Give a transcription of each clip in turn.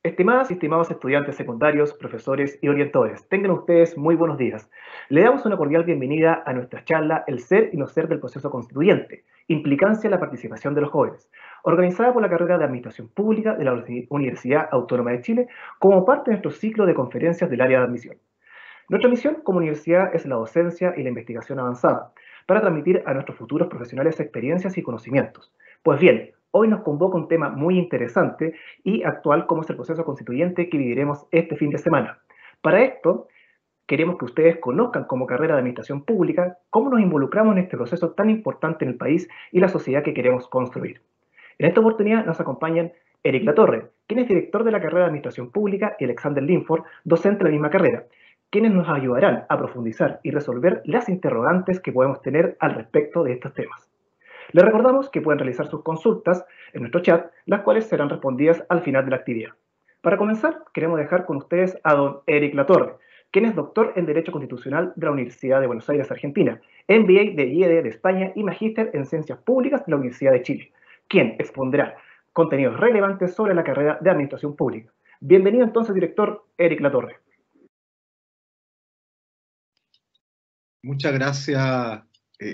Estimadas y estimados estudiantes secundarios, profesores y orientadores, tengan ustedes muy buenos días. Le damos una cordial bienvenida a nuestra charla El ser y no ser del proceso constituyente, implicancia en la participación de los jóvenes, organizada por la carrera de Administración Pública de la Universidad Autónoma de Chile como parte de nuestro ciclo de conferencias del área de admisión. Nuestra misión como universidad es la docencia y la investigación avanzada, para transmitir a nuestros futuros profesionales experiencias y conocimientos. Pues bien, hoy nos convoca un tema muy interesante y actual como es el proceso constituyente que viviremos este fin de semana. Para esto, queremos que ustedes conozcan como carrera de administración pública cómo nos involucramos en este proceso tan importante en el país y la sociedad que queremos construir. En esta oportunidad nos acompañan Eric Latorre, quien es director de la carrera de Administración Pública, y Alexander Linford, docente de la misma carrera, quienes nos ayudarán a profundizar y resolver las interrogantes que podemos tener al respecto de estos temas. Les recordamos que pueden realizar sus consultas en nuestro chat, las cuales serán respondidas al final de la actividad. Para comenzar, queremos dejar con ustedes a don Eric Latorre, quien es doctor en Derecho Constitucional de la Universidad de Buenos Aires, Argentina, MBA de IED de España y Magíster en Ciencias Públicas de la Universidad de Chile, quien expondrá contenidos relevantes sobre la carrera de Administración Pública. Bienvenido entonces, director Eric Latorre. Muchas gracias,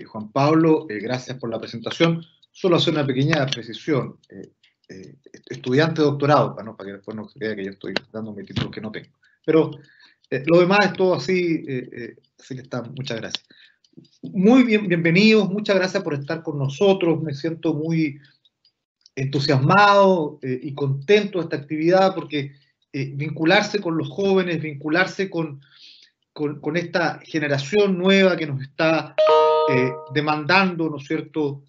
Juan Pablo. Gracias por la presentación. Solo hacer una pequeña precisión. Estudiante de doctorado, para que después no se crea que yo estoy dando mi título que no tengo. Pero lo demás es todo así, así que está. Muchas gracias. Muy bien, bienvenidos. Muchas gracias por estar con nosotros. Me siento muy entusiasmado y contento de esta actividad porque vincularse con los jóvenes, vincularse con esta generación nueva que nos está demandando, ¿no es cierto?,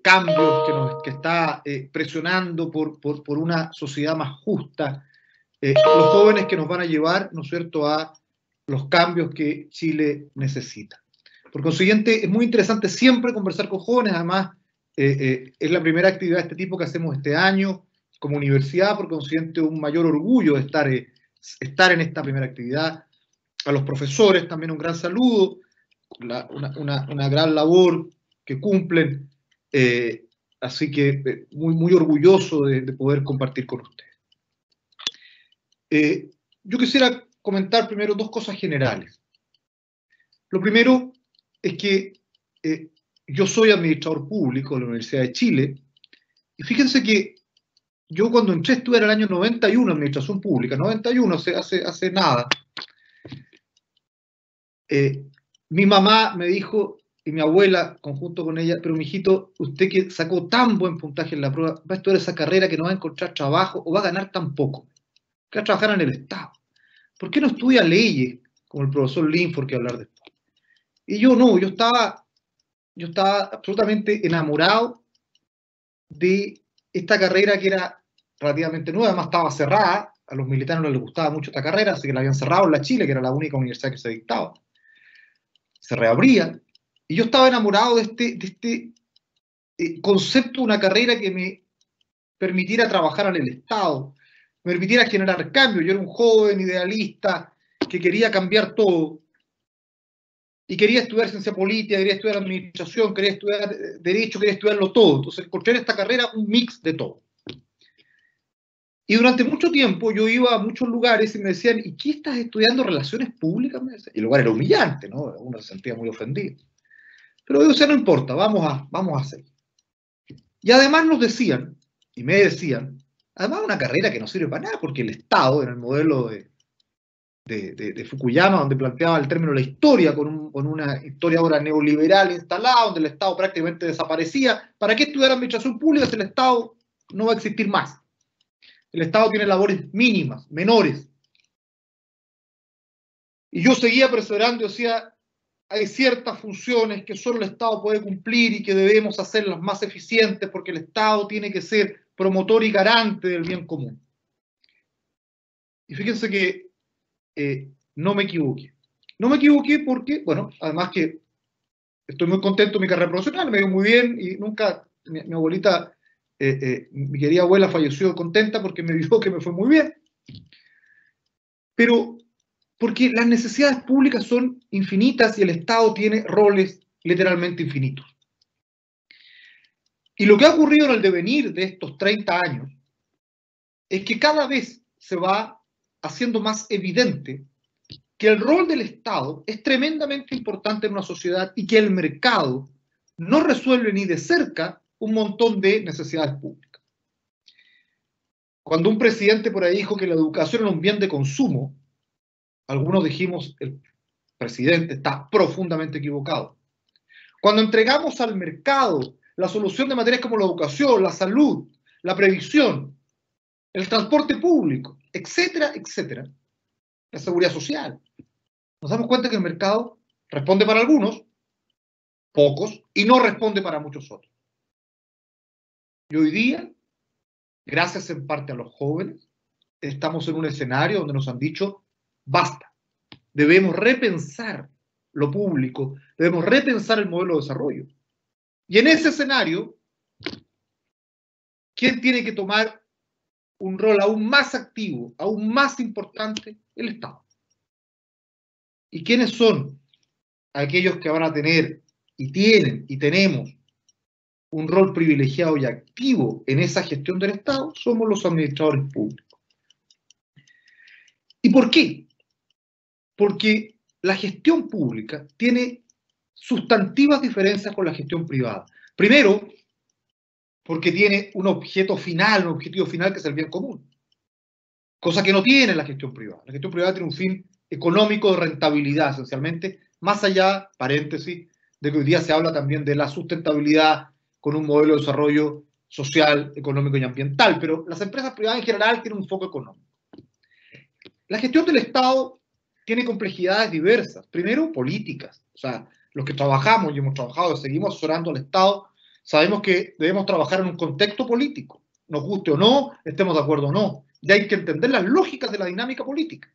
cambios, que está presionando por una sociedad más justa, los jóvenes que nos van a llevar, ¿no es cierto?, a los cambios que Chile necesita. Por consiguiente, es muy interesante siempre conversar con jóvenes. Además, es la primera actividad de este tipo que hacemos este año como universidad. Por consiguiente, un mayor orgullo de estar en esta primera actividad. A los profesores también un gran saludo, una gran labor que cumplen, así que muy orgulloso de poder compartir con ustedes. Yo quisiera comentar primero dos cosas generales. Lo primero es que yo soy administrador público de la Universidad de Chile, y fíjense que yo cuando entré a estudiar el año 91 en Administración Pública, 91, hace nada, mi mamá me dijo, y mi abuela, conjunto con ella, pero mijito, usted que sacó tan buen puntaje en la prueba, va a estudiar esa carrera que no va a encontrar trabajo o va a ganar tan poco, que va a trabajar en el Estado. ¿Por qué no estudia leyes, como el profesor Linford que va a hablar después? Y yo no, yo estaba absolutamente enamorado de esta carrera que era relativamente nueva, además estaba cerrada, a los militares no les gustaba mucho esta carrera, así que la habían cerrado en la Chile, que era la única universidad que se dictaba. Se reabría, y yo estaba enamorado de este concepto de una carrera que me permitiera trabajar en el Estado, me permitiera generar cambio. Yo era un joven idealista que quería cambiar todo, y quería estudiar ciencia política, quería estudiar administración, quería estudiar derecho, quería estudiarlo todo. Entonces encontré en esta carrera un mix de todo. Y durante mucho tiempo yo iba a muchos lugares y me decían, ¿y qué estás estudiando? ¿Relaciones públicas? Y el lugar era humillante, ¿no? Uno se sentía muy ofendido. Pero yo decía, no importa, vamos a hacer. Y además nos decían, y me decían, además una carrera que no sirve para nada, porque el Estado, en el modelo de Fukuyama, donde planteaba el término la historia, con una historia ahora neoliberal instalada, donde el Estado prácticamente desaparecía. ¿Para qué estudiar administración pública si el Estado no va a existir más? El Estado tiene labores mínimas, menores. Y yo seguía perseverando y decía, hay ciertas funciones que solo el Estado puede cumplir y que debemos hacerlas más eficientes porque el Estado tiene que ser promotor y garante del bien común. Y fíjense que no me equivoqué. No me equivoqué porque, bueno, además que estoy muy contento de mi carrera profesional, me dio muy bien y nunca, mi abuelita, mi querida abuela falleció contenta porque me vio que me fue muy bien. Pero porque las necesidades públicas son infinitas y el Estado tiene roles literalmente infinitos. Y lo que ha ocurrido en el devenir de estos 30 años es que cada vez se va haciendo más evidente que el rol del Estado es tremendamente importante en una sociedad y que el mercado no resuelve ni de cerca un montón de necesidades públicas. Cuando un presidente por ahí dijo que la educación era un bien de consumo, algunos dijimos, el presidente está profundamente equivocado. Cuando entregamos al mercado la solución de materias como la educación, la salud, la previsión, el transporte público, etcétera, etcétera, la seguridad social, nos damos cuenta que el mercado responde para algunos, pocos, y no responde para muchos otros. Y hoy día, gracias en parte a los jóvenes, estamos en un escenario donde nos han dicho, basta, debemos repensar lo público, debemos repensar el modelo de desarrollo. Y en ese escenario, ¿quién tiene que tomar un rol aún más activo, aún más importante? El Estado. ¿Y quiénes son aquellos que van a tener y tienen y tenemos un rol privilegiado y activo en esa gestión del Estado? Somos los administradores públicos. ¿Y por qué? Porque la gestión pública tiene sustantivas diferencias con la gestión privada. Primero, porque tiene un objetivo final que es el bien común, cosa que no tiene la gestión privada. La gestión privada tiene un fin económico de rentabilidad, esencialmente, más allá, paréntesis, de que hoy día se habla también de la sustentabilidad con un modelo de desarrollo social, económico y ambiental, pero las empresas privadas en general tienen un foco económico. La gestión del Estado tiene complejidades diversas. Primero, políticas. O sea, los que trabajamos y hemos trabajado y seguimos asesorando al Estado, sabemos que debemos trabajar en un contexto político. Nos guste o no, estemos de acuerdo o no. Y hay que entender las lógicas de la dinámica política.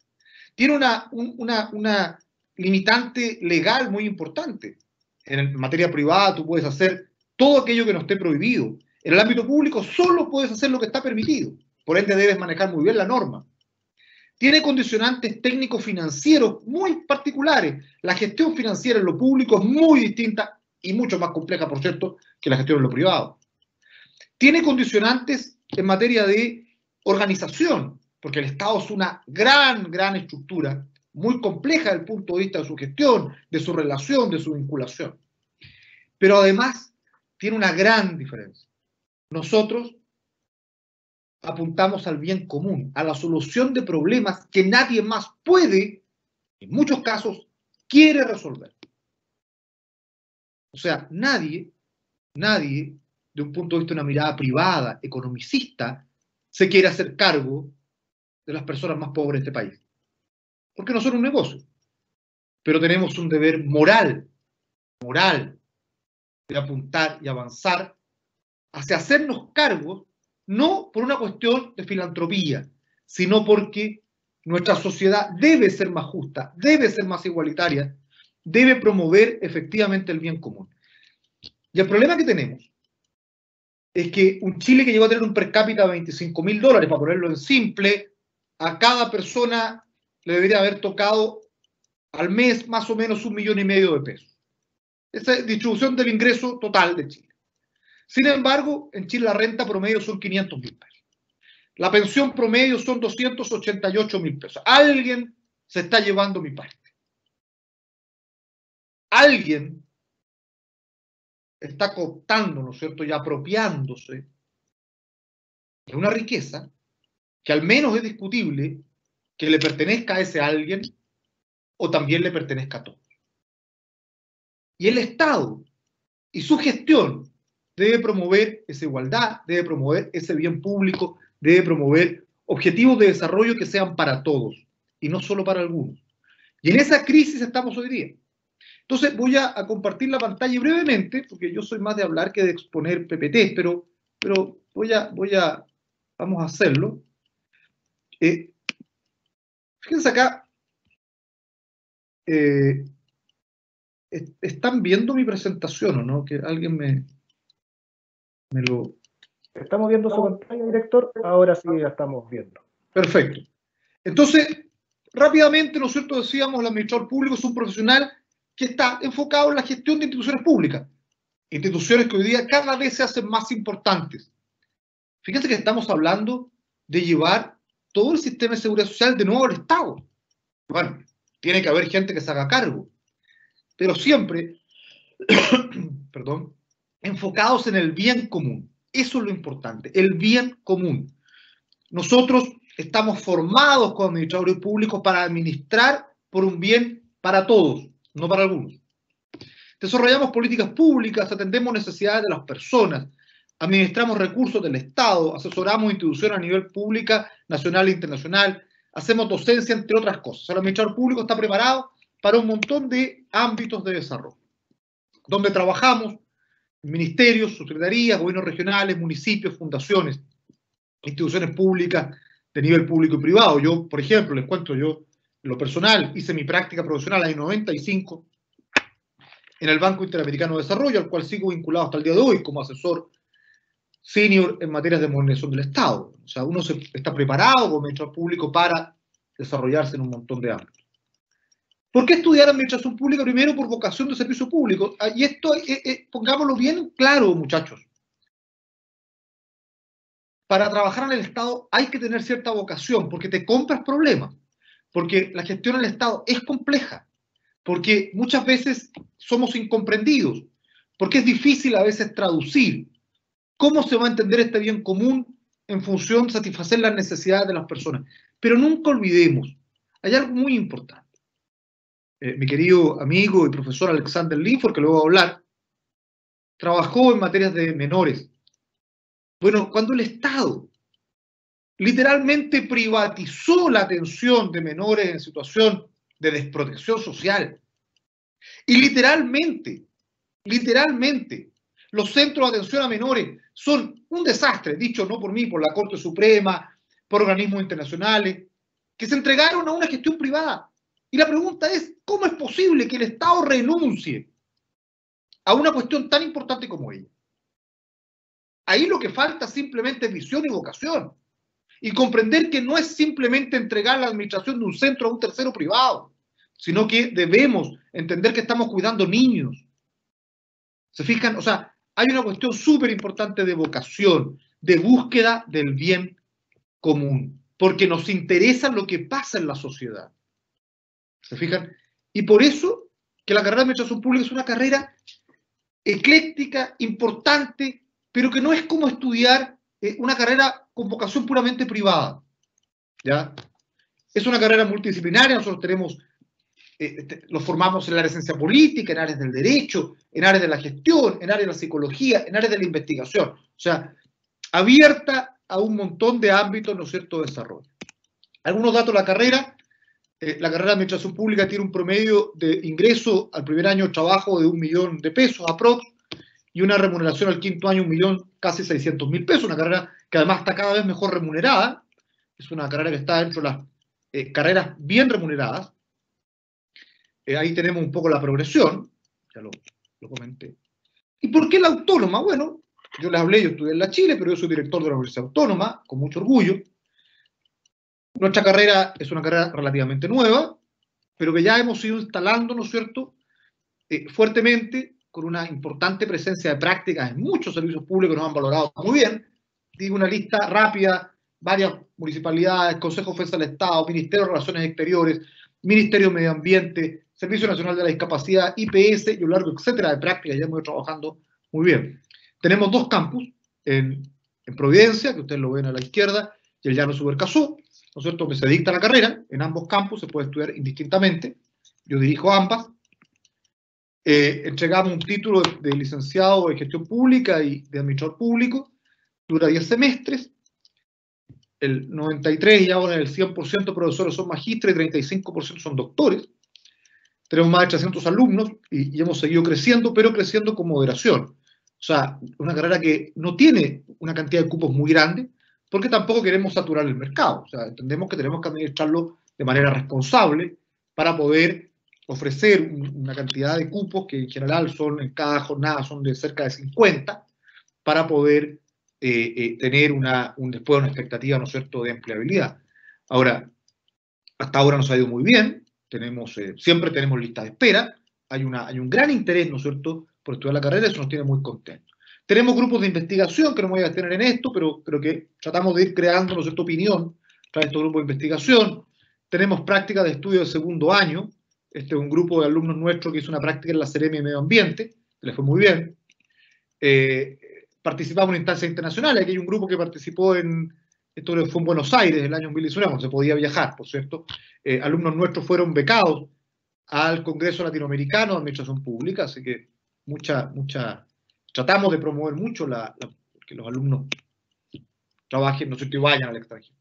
Tiene una limitante legal muy importante. En materia privada tú puedes hacer todo aquello que no esté prohibido. En el ámbito público solo puedes hacer lo que está permitido. Por ende debes manejar muy bien la norma. Tiene condicionantes técnicos financieros muy particulares. La gestión financiera en lo público es muy distinta y mucho más compleja, por cierto, que la gestión en lo privado. Tiene condicionantes en materia de organización, porque el Estado es una gran estructura, muy compleja desde el punto de vista de su gestión, de su relación, de su vinculación. Pero además tiene una gran diferencia. Nosotros apuntamos al bien común, a la solución de problemas que nadie más puede, en muchos casos, quiere resolver. O sea, nadie, de un punto de vista de una mirada privada, economicista, se quiere hacer cargo de las personas más pobres de este país. Porque no son un negocio. Pero tenemos un deber moral, de apuntar y avanzar hacia hacernos cargo, no por una cuestión de filantropía, sino porque nuestra sociedad debe ser más justa, debe ser más igualitaria, debe promover efectivamente el bien común. Y el problema que tenemos es que un Chile que llegó a tener un per cápita de $25.000, para ponerlo en simple, a cada persona le debería haber tocado al mes más o menos $1,5 millones de pesos. Esa es la distribución del ingreso total de Chile. Sin embargo, en Chile la renta promedio son 500.000 pesos. La pensión promedio son 288.000 pesos. Alguien se está llevando mi parte. Alguien está cooptando, ¿no es cierto?, y apropiándose de una riqueza que al menos es discutible que le pertenezca a ese alguien o también le pertenezca a todos. Y el Estado y su gestión debe promover esa igualdad, debe promover ese bien público, debe promover objetivos de desarrollo que sean para todos y no solo para algunos. Y en esa crisis estamos hoy día. Entonces voy a compartir la pantalla brevemente, porque yo soy más de hablar que de exponer PPT, pero vamos a hacerlo. Fíjense acá, ¿están viendo mi presentación o no? Que alguien me lo... Estamos viendo su pantalla, director. Ahora sí la estamos viendo. Perfecto. Entonces, rápidamente, ¿no es cierto? Decíamos, el administrador público es un profesional que está enfocado en la gestión de instituciones públicas. Instituciones que hoy día cada vez se hacen más importantes. Fíjense que estamos hablando de llevar todo el sistema de seguridad social de nuevo al Estado. Bueno, tiene que haber gente que se haga cargo, pero siempre, perdón, enfocados en el bien común. Eso es lo importante, el bien común. Nosotros estamos formados como administradores públicos para administrar por un bien para todos, no para algunos. Desarrollamos políticas públicas, atendemos necesidades de las personas, administramos recursos del Estado, asesoramos instituciones a nivel pública, nacional e internacional, hacemos docencia, entre otras cosas. El administrador público está preparado para un montón de ámbitos de desarrollo, donde trabajamos ministerios, subsecretarías, gobiernos regionales, municipios, fundaciones, instituciones públicas de nivel público y privado. Yo, por ejemplo, les cuento, yo en lo personal hice mi práctica profesional en el 95 en el Banco Interamericano de Desarrollo, al cual sigo vinculado hasta el día de hoy como asesor senior en materias de modernización del Estado. O sea, uno está preparado como administrador público para desarrollarse en un montón de ámbitos. ¿Por qué estudiar administración pública? Primero, por vocación de servicio público. Y esto, pongámoslo bien claro, muchachos. Para trabajar en el Estado hay que tener cierta vocación, porque te compras problemas, porque la gestión en el Estado es compleja, porque muchas veces somos incomprendidos, porque es difícil a veces traducir cómo se va a entender este bien común en función de satisfacer las necesidades de las personas. Pero nunca olvidemos, hay algo muy importante. Mi querido amigo y profesor Alexander Linford, que luego va a hablar, trabajó en materias de menores. Bueno, cuando el Estado literalmente privatizó la atención de menores en situación de desprotección social y literalmente, los centros de atención a menores son un desastre, dicho no por mí, por la Corte Suprema, por organismos internacionales, que se entregaron a una gestión privada. Y la pregunta es, ¿cómo es posible que el Estado renuncie a una cuestión tan importante como ella? Ahí lo que falta simplemente es visión y vocación. Y comprender que no es simplemente entregar la administración de un centro a un tercero privado, sino que debemos entender que estamos cuidando niños. ¿Se fijan? O sea, hay una cuestión súper importante de vocación, de búsqueda del bien común, porque nos interesa lo que pasa en la sociedad. ¿Se fijan? Y por eso que la carrera de administración pública es una carrera ecléctica, importante, pero que no es como estudiar una carrera con vocación puramente privada. ¿Ya? Es una carrera multidisciplinaria, nosotros tenemos, los formamos en el área de ciencia política, en áreas del derecho, en áreas de la gestión, en áreas de la psicología, en áreas de la investigación. O sea, abierta a un montón de ámbitos, ¿no es cierto?, de desarrollo. Algunos datos de la carrera de administración pública tiene un promedio de ingreso al primer año de trabajo de 1 millón de pesos aprox, y una remuneración al quinto año 1 millón, casi 600.000 pesos, una carrera que además está cada vez mejor remunerada, es una carrera que está dentro de las carreras bien remuneradas. Ahí tenemos un poco la progresión, ya lo comenté. ¿Y por qué la autónoma? Bueno, yo les hablé, yo estudié en la Chile, pero yo soy director de la Universidad Autónoma, con mucho orgullo. Nuestra carrera es una carrera relativamente nueva, pero que ya hemos ido instalando, ¿no es cierto?, fuertemente, con una importante presencia de prácticas en muchos servicios públicos que nos han valorado muy bien. Digo una lista rápida: varias municipalidades, Consejo de Defensa del Estado, Ministerio de Relaciones Exteriores, Ministerio de Medio Ambiente, Servicio Nacional de la Discapacidad, IPS y un largo etcétera de prácticas. Ya hemos ido trabajando muy bien. Tenemos 2 campus, en Providencia, que ustedes lo ven a la izquierda, y el Llano Subercazú, ¿no es cierto?, donde se dicta la carrera. En ambos campus se puede estudiar indistintamente. Yo dirijo ambas. Entregamos un título de licenciado en gestión pública y de administrador público. Dura 10 semestres. El 93 y ahora el 100% de profesores son magísteres y 35% son doctores. Tenemos más de 300 alumnos y hemos seguido creciendo, pero creciendo con moderación. O sea, una carrera que no tiene una cantidad de cupos muy grande, porque tampoco queremos saturar el mercado. O sea, entendemos que tenemos que administrarlo de manera responsable para poder ofrecer una cantidad de cupos que en general son, en cada jornada son de cerca de 50, para poder tener después una expectativa, ¿no es cierto?, de empleabilidad. Ahora, hasta ahora nos ha ido muy bien, siempre tenemos listas de espera, hay un gran interés, ¿no es cierto?, por estudiar la carrera, eso nos tiene muy contentos. Tenemos grupos de investigación, que no me voy a detener en esto, pero que tratamos de ir creando, ¿no es cierto?, opinión, través de estos grupos de investigación. Tenemos prácticas de estudio de segundo año. Este es un grupo de alumnos nuestros que hizo una práctica en la Seremi de Medio Ambiente, que les fue muy bien. Participamos en instancias internacionales. Aquí hay un grupo que participó esto fue en Buenos Aires el año 2019, cuando se podía viajar, por cierto. Alumnos nuestros fueron becados al Congreso Latinoamericano de Administración Pública, así que tratamos de promover mucho que los alumnos trabajen, no sé, que vayan al extranjero.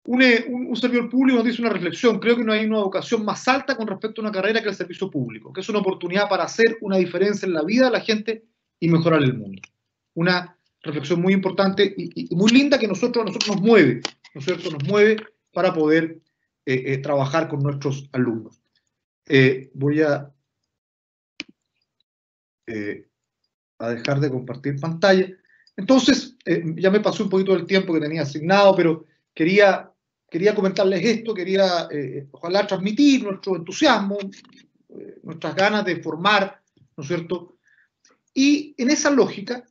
Un servidor público nos dice una reflexión: creo que no hay una educación más alta con respecto a una carrera que el servicio público, que es una oportunidad para hacer una diferencia en la vida de la gente y mejorar el mundo. Una reflexión muy importante y muy linda que a nosotros nos mueve, ¿no es cierto? Nos mueve para poder trabajar con nuestros alumnos. Voy a dejar de compartir pantalla. Entonces, ya me pasó un poquito del tiempo que tenía asignado, pero quería comentarles esto, quería ojalá transmitir nuestro entusiasmo, nuestras ganas de formar, ¿no es cierto? Y en esa lógica,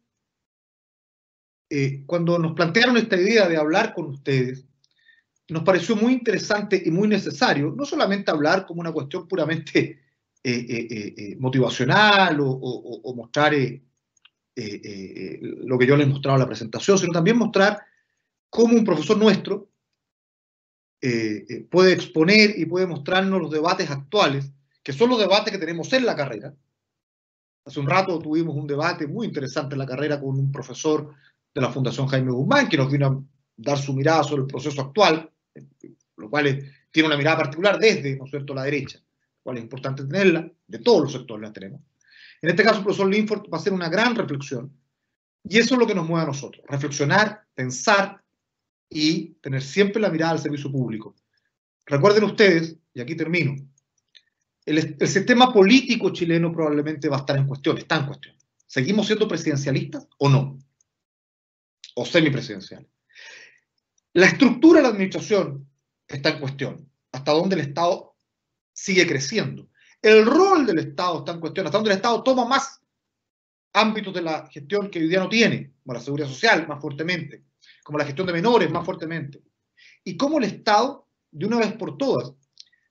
cuando nos plantearon esta idea de hablar con ustedes, nos pareció muy interesante y muy necesario, no solamente hablar como una cuestión puramente motivacional o mostrar lo que yo les mostraba en la presentación, sino también mostrar cómo un profesor nuestro puede exponer y puede mostrarnos los debates actuales, que son los debates que tenemos en la carrera. Hace un rato tuvimos un debate muy interesante en la carrera con un profesor de la Fundación Jaime Guzmán, que nos vino a dar su mirada sobre el proceso actual, lo cual tiene una mirada particular desde, ¿no es cierto?, la derecha, lo cual es importante tenerla, de todos los sectores la tenemos. En este caso, el profesor Linford va a hacer una gran reflexión, y eso es lo que nos mueve a nosotros: reflexionar, pensar y tener siempre la mirada al servicio público. Recuerden ustedes, y aquí termino, el sistema político chileno probablemente va a estar en cuestión, está en cuestión. ¿Seguimos siendo presidencialistas o no? O semipresidenciales. La estructura de la administración está en cuestión. ¿Hasta dónde el Estado sigue creciendo? El rol del Estado está en cuestión. ¿Hasta dónde el Estado toma más ámbitos de la gestión que hoy día no tiene? Como la seguridad social, más fuertemente. Como la gestión de menores, más fuertemente. Y cómo el Estado, de una vez por todas,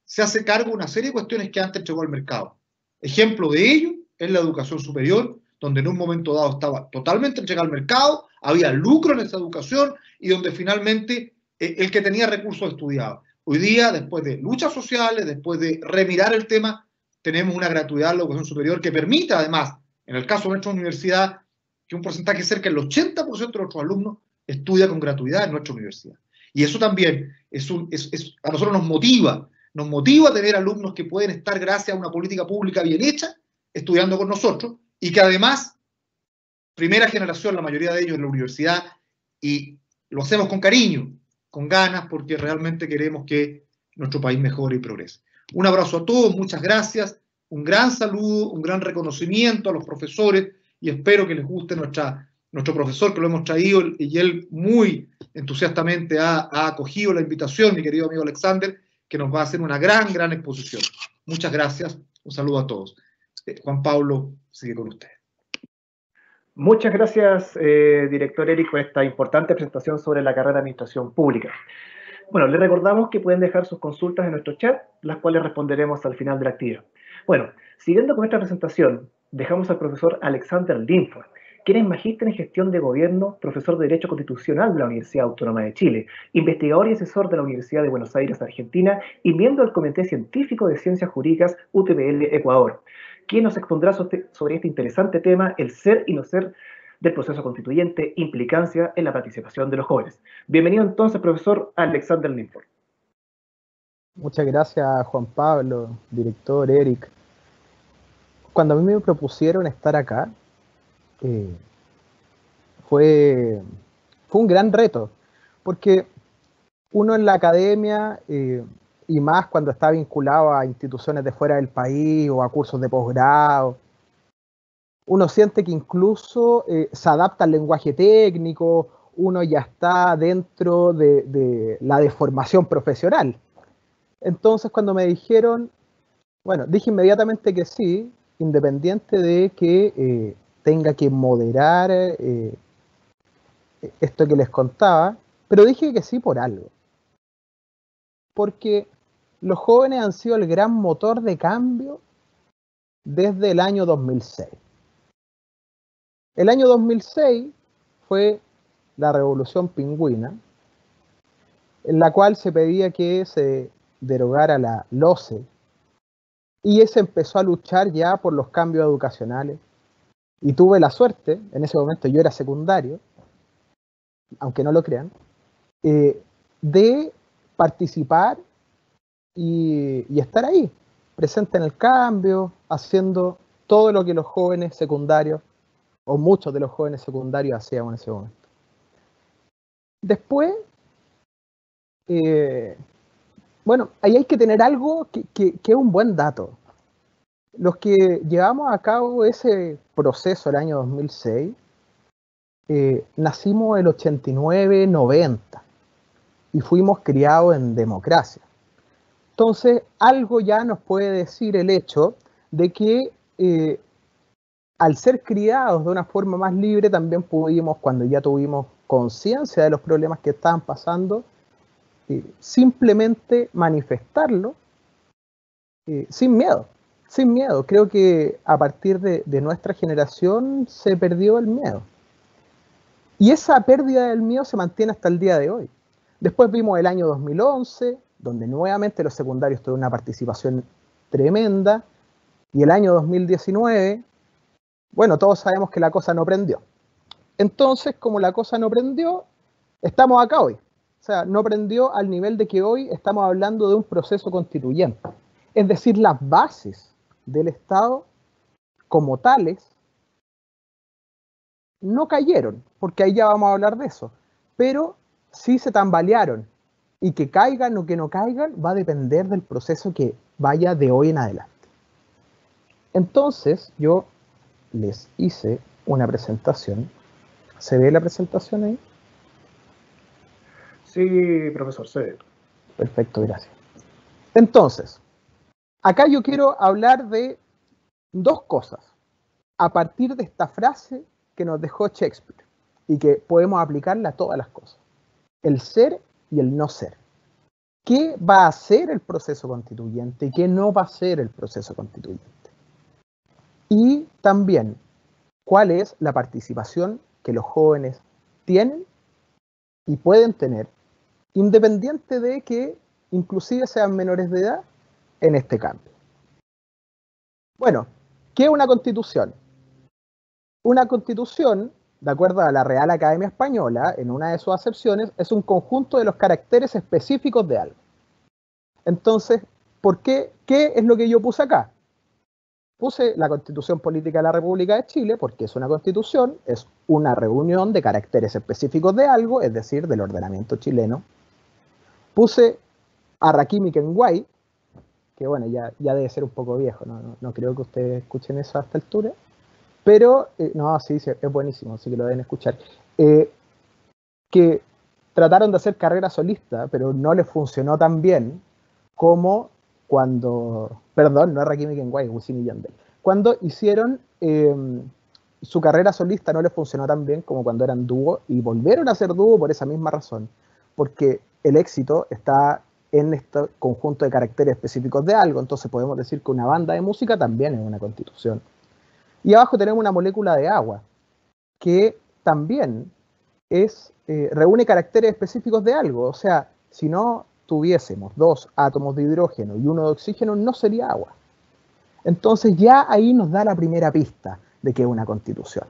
se hace cargo de una serie de cuestiones que antes entregó al mercado. Ejemplo de ello es la educación superior, donde en un momento dado estaba totalmente entregada al mercado, había lucro en esa educación y donde finalmente el que tenía recursos estudiaba. Hoy día, después de luchas sociales, después de remirar el tema, tenemos una gratuidad en la educación superior que permite, además, en el caso de nuestra universidad, que un porcentaje cerca del 80% de nuestros alumnos estudia con gratuidad en nuestra universidad. Y eso también a nosotros nos motiva a tener alumnos que pueden estar, gracias a una política pública bien hecha, estudiando con nosotros, y que además, primera generación, la mayoría de ellos en la universidad, y lo hacemos con cariño, con ganas, porque realmente queremos que nuestro país mejore y progrese. Un abrazo a todos, muchas gracias, un gran saludo, un gran reconocimiento a los profesores, y espero que les guste nuestro profesor, que lo hemos traído, y él muy entusiastamente ha acogido la invitación, mi querido amigo Alexander, que nos va a hacer una gran exposición. Muchas gracias, un saludo a todos. Juan Pablo, sigue con usted. Muchas gracias, director Eric, por esta importante presentación sobre la carrera de Administración Pública. Bueno, les recordamos que pueden dejar sus consultas en nuestro chat, las cuales responderemos al final de la actividad. Bueno, siguiendo con esta presentación, dejamos al profesor Alexander Linford, quien es magíster en gestión de gobierno, profesor de Derecho Constitucional de la Universidad Autónoma de Chile, investigador y asesor de la Universidad de Buenos Aires, Argentina, y miembro del Comité Científico de Ciencias Jurídicas UTPL Ecuador, quien nos expondrá sobre este interesante tema, el ser y no ser del proceso constituyente, implicancia en la participación de los jóvenes. Bienvenido entonces, profesor Alexander Linford. Muchas gracias, Juan Pablo, director Eric. Cuando a mí me propusieron estar acá, fue un gran reto, porque uno en la academia, y más cuando está vinculado a instituciones de fuera del país o a cursos de posgrado, uno siente que incluso se adapta al lenguaje técnico, uno ya está dentro de la deformación profesional. Entonces, cuando me dijeron, bueno, dije inmediatamente que sí, independiente de que tenga que moderar esto que les contaba, Pero dije que sí por algo. Porque los jóvenes han sido el gran motor de cambio desde el año 2006. El año 2006 fue la Revolución Pingüina, en la cual se pedía que se derogara la LOCE, y se empezó a luchar ya por los cambios educacionales. Y tuve la suerte, en ese momento yo era secundario, aunque no lo crean, de participar y estar ahí, presente en el cambio, haciendo todo lo que los jóvenes secundarios, o muchos de los jóvenes secundarios, hacían en ese momento. Después, bueno, ahí hay que tener algo que es un buen dato. Los que llevamos a cabo ese proceso el año 2006, nacimos el 89, 90 y fuimos criados en democracia. Entonces, algo ya nos puede decir el hecho de que al ser criados de una forma más libre, también pudimos, cuando ya tuvimos conciencia de los problemas que estaban pasando, simplemente manifestarlo sin miedo. Sin miedo. Creo que a partir de nuestra generación se perdió el miedo. Y esa pérdida del miedo se mantiene hasta el día de hoy. Después vimos el año 2011, donde nuevamente los secundarios tuvieron una participación tremenda, y el año 2019, bueno, todos sabemos que la cosa no prendió. Entonces, como la cosa no prendió, estamos acá hoy. O sea, no prendió al nivel de que hoy estamos hablando de un proceso constituyente. Es decir, las bases del Estado como tales no cayeron, porque ahí ya vamos a hablar de eso, pero sí se tambalearon, y que caigan o que no caigan va a depender del proceso que vaya de hoy en adelante. Entonces yo les hice una presentación. ¿Se ve la presentación ahí? Sí, profesor, se ve. Perfecto, gracias. Entonces, acá yo quiero hablar de dos cosas a partir de esta frase que nos dejó Shakespeare y que podemos aplicarla a todas las cosas: el ser y el no ser. ¿Qué va a ser el proceso constituyente y qué no va a ser el proceso constituyente? Y también, ¿cuál es la participación que los jóvenes tienen y pueden tener, independiente de que inclusive sean menores de edad, en este cambio? Bueno, ¿qué es una constitución? Una constitución, de acuerdo a la Real Academia Española, en una de sus acepciones, es un conjunto de los caracteres específicos de algo. Entonces, ¿por qué? ¿Qué es lo que yo puse acá? Puse la Constitución Política de la República de Chile porque es una constitución, es una reunión de caracteres específicos de algo, es decir, del ordenamiento chileno. Puse a Raquímic en Guay, que bueno, ya debe ser un poco viejo, no creo que ustedes escuchen eso a esta altura, pero, no, sí, es buenísimo, así que lo deben escuchar, que trataron de hacer carrera solista, pero no les funcionó tan bien como cuando, perdón, no es Raquímic en Guay, Wisin y Yandel, cuando hicieron su carrera solista no les funcionó tan bien como cuando eran dúo, y volvieron a ser dúo por esa misma razón, porque el éxito está en este conjunto de caracteres específicos de algo. Entonces podemos decir que una banda de música también es una constitución. Y abajo tenemos una molécula de agua, que también reúne caracteres específicos de algo. O sea, si no tuviésemos 2 átomos de hidrógeno y 1 de oxígeno, no sería agua. Entonces ya ahí nos da la primera pista de que es una constitución.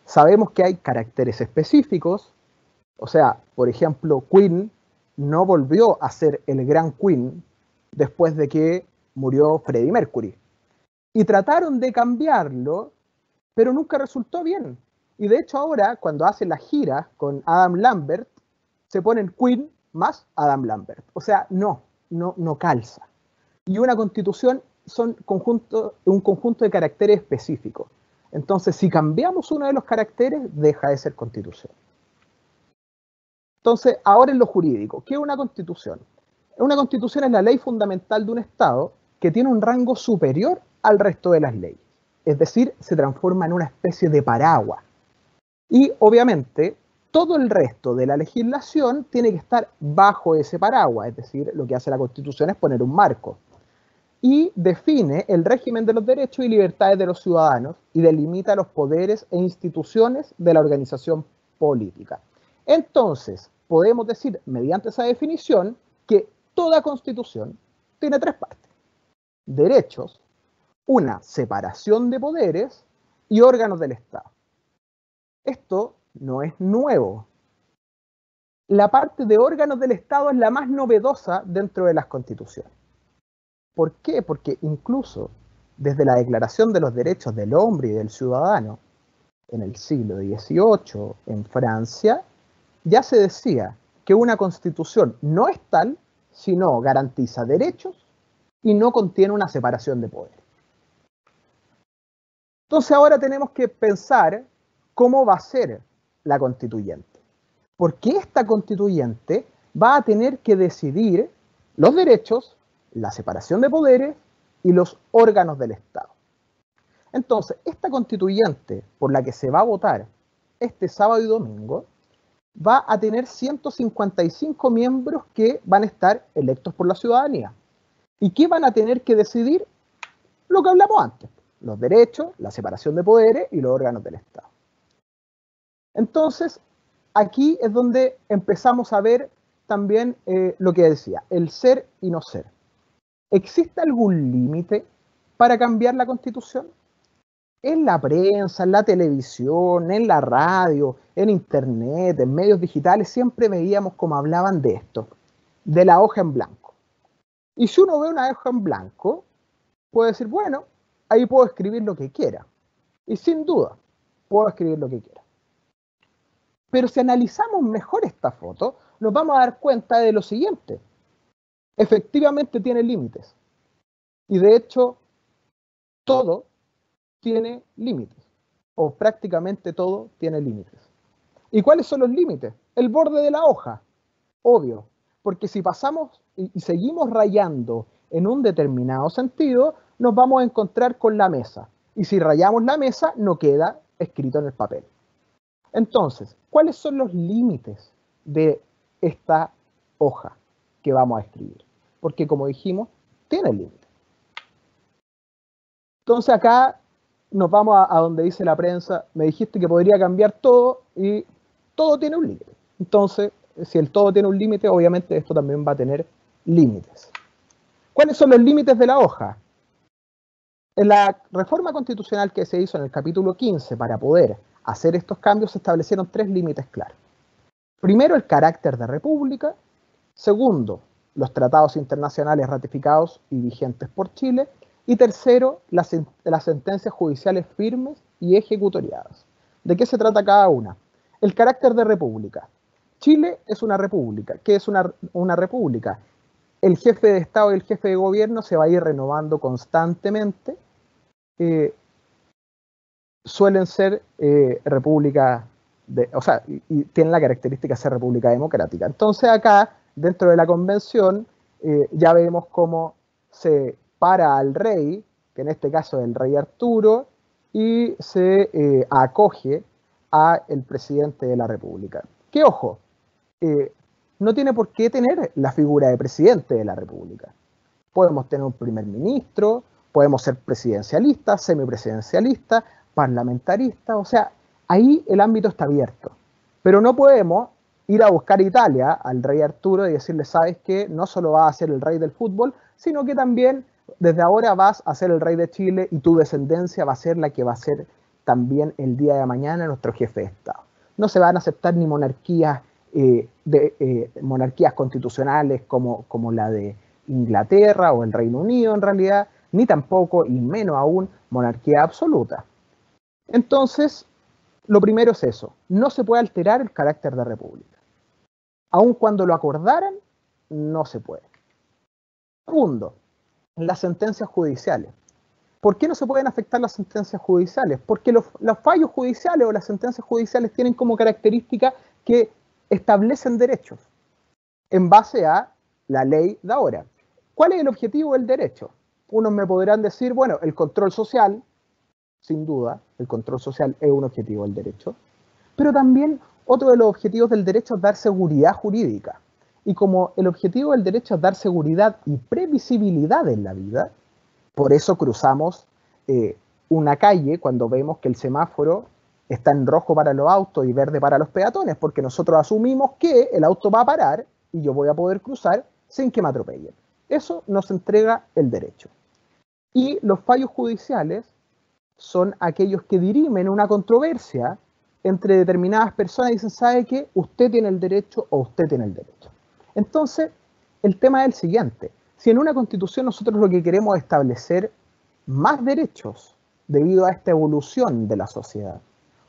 Sabemos que hay caracteres específicos. O sea, por ejemplo, Queen no volvió a ser el gran Queen después de que murió Freddie Mercury. Y trataron de cambiarlo, pero nunca resultó bien. Y de hecho ahora, cuando hacen las giras con Adam Lambert, se ponen Queen más Adam Lambert. O sea, no calza. Y una constitución son un conjunto de caracteres específicos. Entonces, si cambiamos uno de los caracteres, deja de ser constitución. Entonces, ahora en lo jurídico, ¿qué es una constitución? Una constitución es la ley fundamental de un Estado que tiene un rango superior al resto de las leyes. Es decir, se transforma en una especie de paraguas. Y obviamente todo el resto de la legislación tiene que estar bajo ese paraguas, es decir, lo que hace la Constitución es poner un marco. Y define el régimen de los derechos y libertades de los ciudadanos y delimita los poderes e instituciones de la organización política. Entonces, podemos decir, mediante esa definición, que toda Constitución tiene tres partes: derechos, una separación de poderes y órganos del Estado. Esto no es nuevo. La parte de órganos del Estado es la más novedosa dentro de las constituciones. ¿Por qué? Porque incluso desde la Declaración de los Derechos del Hombre y del Ciudadano, en el siglo XVIII, en Francia, ya se decía que una constitución no es tal si no garantiza derechos y no contiene una separación de poderes. Entonces ahora tenemos que pensar cómo va a ser la constituyente. Porque esta constituyente va a tener que decidir los derechos, la separación de poderes y los órganos del Estado. Entonces, esta constituyente por la que se va a votar este sábado y domingo va a tener 155 miembros que van a estar electos por la ciudadanía. ¿Y qué van a tener que decidir? Lo que hablamos antes: los derechos, la separación de poderes y los órganos del Estado. Entonces, aquí es donde empezamos a ver también lo que decía, el ser y no ser. ¿Existe algún límite para cambiar la Constitución? En la prensa, en la televisión, en la radio, en internet, en medios digitales, siempre veíamos cómo hablaban de esto, de la hoja en blanco. Y si uno ve una hoja en blanco, puede decir, bueno, ahí puedo escribir lo que quiera. Y sin duda, puedo escribir lo que quiera. Pero si analizamos mejor esta foto, nos vamos a dar cuenta de lo siguiente. Efectivamente tiene límites. Y de hecho, todo tiene límites. O prácticamente todo tiene límites. ¿Y cuáles son los límites? El borde de la hoja. Obvio. Porque si pasamos y seguimos rayando en un determinado sentido, nos vamos a encontrar con la mesa. Y si rayamos la mesa, no queda escrito en el papel. Entonces, ¿cuáles son los límites de esta hoja que vamos a escribir? Porque, como dijimos, tiene límites. Entonces, acá nos vamos a donde dice la prensa: me dijiste que podría cambiar todo y todo tiene un límite. Entonces, si el todo tiene un límite, obviamente esto también va a tener límites. ¿Cuáles son los límites de la hoja? En la reforma constitucional que se hizo en el capítulo 15 para poder hacer estos cambios, se establecieron tres límites claros. Primero, el carácter de república. Segundo, los tratados internacionales ratificados y vigentes por Chile. Y tercero, las sentencias judiciales firmes y ejecutoriadas. ¿De qué se trata cada una? El carácter de república. Chile es una república. ¿Qué es una república? El jefe de Estado y el jefe de gobierno se va a ir renovando constantemente. Suelen ser república, y tienen la característica de ser república democrática. Entonces acá, dentro de la convención, ya vemos cómo se para al rey, que en este caso es el rey Arturo, y se acoge al presidente de la república. Que ojo, no tiene por qué tener la figura de presidente de la república. Podemos tener un primer ministro, podemos ser presidencialistas, semipresidencialistas, parlamentaristas, o sea, ahí el ámbito está abierto. Pero no podemos ir a buscar a Italia al rey Arturo y decirle: sabes que no solo vas a ser el rey del fútbol, sino que también desde ahora vas a ser el rey de Chile y tu descendencia va a ser la que va a ser también el día de mañana nuestro jefe de Estado. No se van a aceptar ni monarquías monarquías constitucionales como la de Inglaterra o el Reino Unido en realidad, ni tampoco, y menos aún, monarquía absoluta. Entonces, lo primero es eso: no se puede alterar el carácter de república. Aun cuando lo acordaran, no se puede. Segundo, las sentencias judiciales. ¿Por qué no se pueden afectar las sentencias judiciales? Porque los fallos judiciales o las sentencias judiciales tienen como característica que establecen derechos en base a la ley de ahora. ¿Cuál es el objetivo del derecho? Unos me podrán decir, bueno, el control social. Sin duda, el control social es un objetivo del derecho, pero también otro de los objetivos del derecho es dar seguridad jurídica. Y como el objetivo del derecho es dar seguridad y previsibilidad en la vida, por eso cruzamos una calle cuando vemos que el semáforo está en rojo para los autos y verde para los peatones, porque nosotros asumimos que el auto va a parar y yo voy a poder cruzar sin que me atropellen. Eso nos entrega el derecho. Y los fallos judiciales son aquellos que dirimen una controversia entre determinadas personas y dicen, ¿sabe qué? Usted tiene el derecho o usted tiene el derecho. Entonces, el tema es el siguiente. Si en una constitución nosotros lo que queremos es establecer más derechos debido a esta evolución de la sociedad,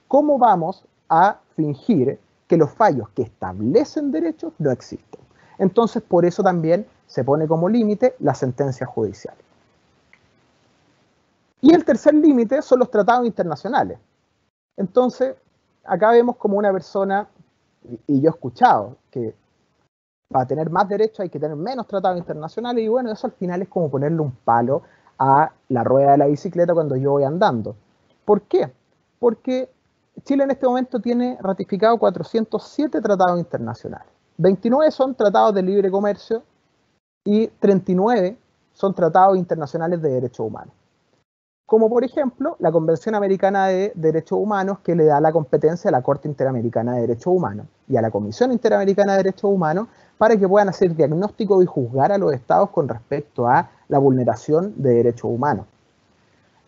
¿cómo vamos a fingir que los fallos que establecen derechos no existen? Entonces, por eso también se pone como límite la sentencia judicial. Y el tercer límite son los tratados internacionales. Entonces, acá vemos como una persona, y yo he escuchado, que para tener más derechos hay que tener menos tratados internacionales, y bueno, eso al final es como ponerle un palo a la rueda de la bicicleta cuando yo voy andando. ¿Por qué? Porque Chile en este momento tiene ratificado 407 tratados internacionales. 29 son tratados de libre comercio y 39 son tratados internacionales de derechos humanos. Como por ejemplo la Convención Americana de Derechos Humanos, que le da la competencia a la Corte Interamericana de Derechos Humanos y a la Comisión Interamericana de Derechos Humanos para que puedan hacer diagnóstico y juzgar a los estados con respecto a la vulneración de derechos humanos.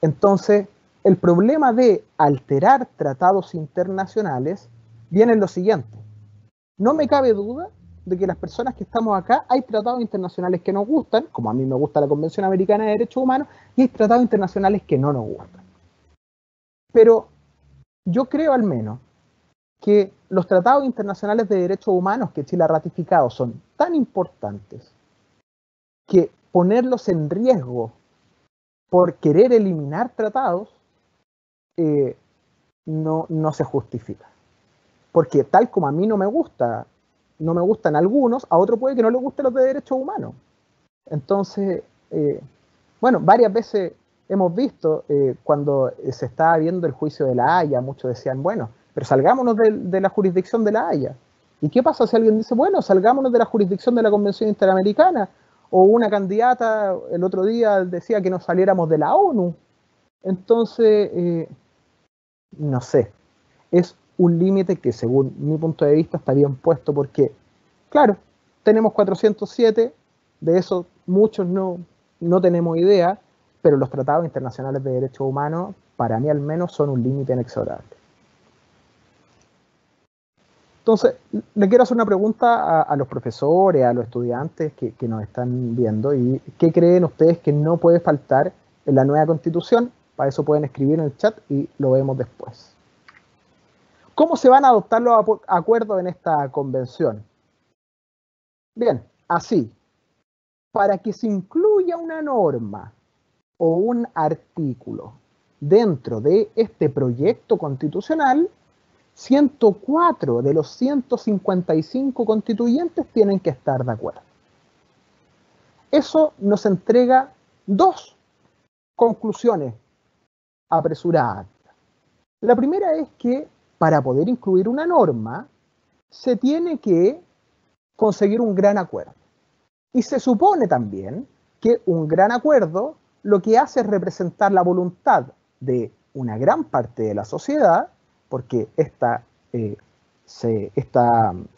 Entonces, el problema de alterar tratados internacionales viene en lo siguiente. No me cabe duda de que las personas que estamos acá, hay tratados internacionales que nos gustan, como a mí me gusta la Convención Americana de Derechos Humanos, y hay tratados internacionales que no nos gustan. Pero yo creo al menos que los tratados internacionales de derechos humanos que Chile ha ratificado son tan importantes que ponerlos en riesgo por querer eliminar tratados no se justifica. Porque tal como a mí no me gustan algunos, a otro puede que no le gusten los de derechos humanos. Entonces, bueno, varias veces hemos visto cuando se estaba viendo el juicio de La Haya, muchos decían, bueno, pero salgámonos de la jurisdicción de La Haya. ¿Y qué pasa si alguien dice, bueno, salgámonos de la jurisdicción de la Convención Interamericana? O una candidata el otro día decía que nos saliéramos de la ONU. Entonces, no sé, es un límite que según mi punto de vista está bien puesto porque, claro, tenemos 407, de esos muchos no tenemos idea, pero los tratados internacionales de derechos humanos, para mí al menos, son un límite inexorable. Entonces, le quiero hacer una pregunta a los profesores, a los estudiantes que nos están viendo, y ¿qué creen ustedes que no puede faltar en la nueva Constitución? Para eso pueden escribir en el chat y lo vemos después. ¿Cómo se van a adoptar los acuerdos en esta convención? Bien, así. Para que se incluya una norma o un artículo dentro de este proyecto constitucional, 104 de los 155 constituyentes tienen que estar de acuerdo. Eso nos entrega dos conclusiones apresuradas. La primera es que para poder incluir una norma se tiene que conseguir un gran acuerdo. Y se supone también que un gran acuerdo lo que hace es representar la voluntad de una gran parte de la sociedad, porque esta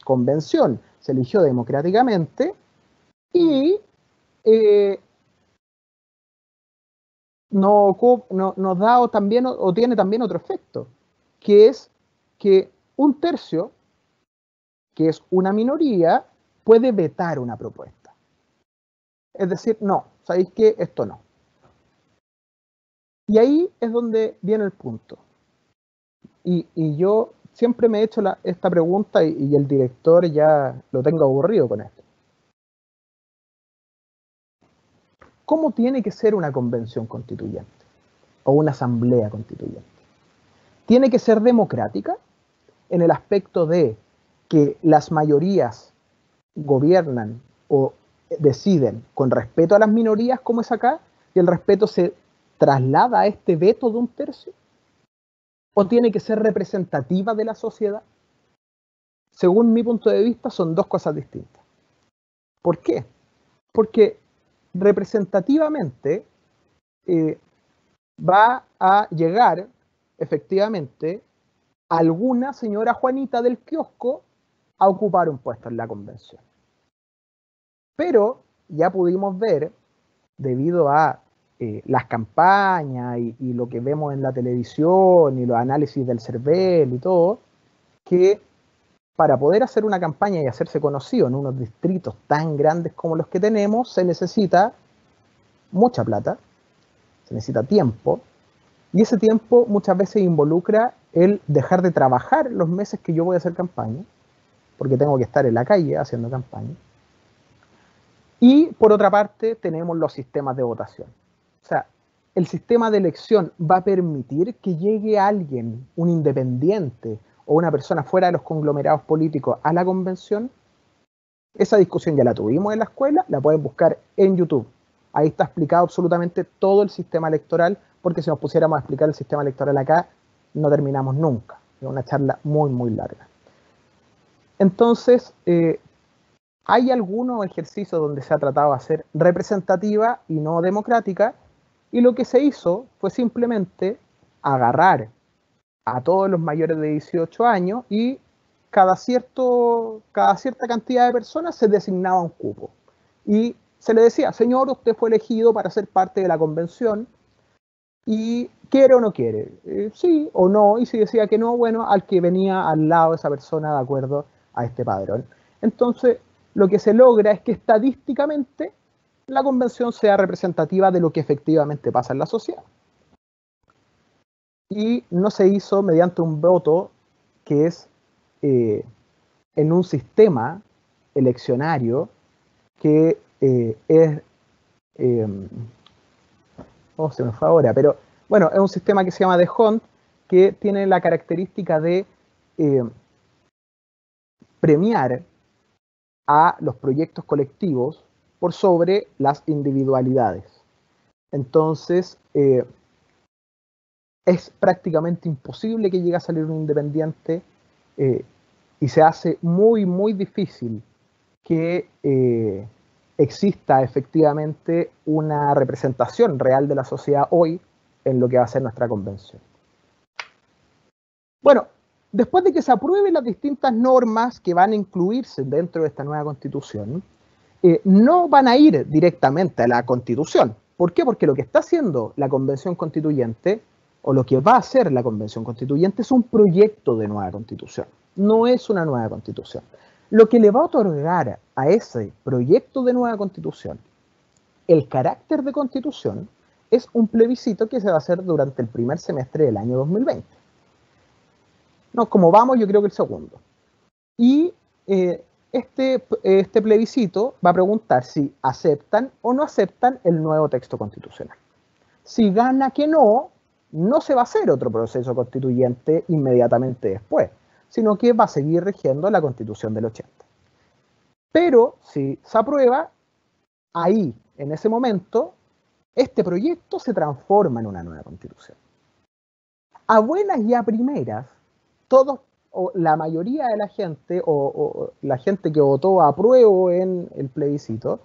convención se eligió democráticamente y nos da también, o tiene también otro efecto, que es que un tercio, que es una minoría, puede vetar una propuesta. Es decir, no, ¿sabéis qué? Esto no. Y ahí es donde viene el punto. Y yo siempre me he hecho esta pregunta y el director ya lo tengo aburrido con esto. ¿Cómo tiene que ser una convención constituyente o una asamblea constituyente? ¿Tiene que ser democrática en el aspecto de que las mayorías gobiernan o deciden con respeto a las minorías como es acá y el respeto se traslada a este veto de un tercio? ¿O tiene que ser representativa de la sociedad? según mi punto de vista, son dos cosas distintas. ¿Por qué? Porque representativamente va a llegar efectivamente alguna señora Juanita del kiosco a ocupar un puesto en la convención. Pero ya pudimos ver, debido a las campañas y lo que vemos en la televisión y los análisis del CERVEL y todo, que para poder hacer una campaña y hacerse conocido en unos distritos tan grandes como los que tenemos, se necesita mucha plata, se necesita tiempo, y ese tiempo muchas veces involucra el dejar de trabajar los meses que yo voy a hacer campaña, porque tengo que estar en la calle haciendo campaña. Y por otra parte tenemos los sistemas de votación. O sea, el sistema de elección va a permitir que llegue alguien, un independiente o una persona fuera de los conglomerados políticos a la convención. Esa discusión ya la tuvimos en la escuela, la pueden buscar en YouTube. Ahí está explicado absolutamente todo el sistema electoral, porque si nos pusiéramos a explicar el sistema electoral acá, no terminamos nunca. Es una charla muy, muy larga. Entonces, hay algunos ejercicios donde se ha tratado de hacer representativa y no democrática, y lo que se hizo fue simplemente agarrar a todos los mayores de 18 años y cada cierta cantidad de personas se designaba un cupo. Y se le decía, señor, usted fue elegido para ser parte de la convención y quiere o no quiere, sí o no, y si decía que no, bueno, al que venía al lado de esa persona de acuerdo a este padrón. Entonces, lo que se logra es que estadísticamente la convención sea representativa de lo que efectivamente pasa en la sociedad. Y no se hizo mediante un voto que es en un sistema eleccionario que es... se me fue ahora, pero bueno, es un sistema que se llama de Hont, que tiene la característica de premiar a los proyectos colectivos por sobre las individualidades. Entonces, es prácticamente imposible que llegue a salir un independiente y se hace muy, muy difícil que exista efectivamente una representación real de la sociedad hoy en lo que va a ser nuestra convención. Bueno, después de que se aprueben las distintas normas que van a incluirse dentro de esta nueva constitución, no van a ir directamente a la constitución. ¿Por qué? Porque lo que está haciendo la convención constituyente, o lo que va a hacer la convención constituyente, es un proyecto de nueva constitución. No es una nueva constitución. Lo que le va a otorgar a ese proyecto de nueva constitución el carácter de constitución es un plebiscito que se va a hacer durante el primer semestre del año 2020. No, como vamos, yo creo que el segundo. Y este plebiscito va a preguntar si aceptan o no aceptan el nuevo texto constitucional. Si gana que no, no se va a hacer otro proceso constituyente inmediatamente después, sino que va a seguir rigiendo la Constitución del 80. Pero si se aprueba, ahí, en ese momento, este proyecto se transforma en una nueva Constitución. A buenas y a primeras, todos, o la mayoría de la gente, o la gente que votó a apruebo en el plebiscito,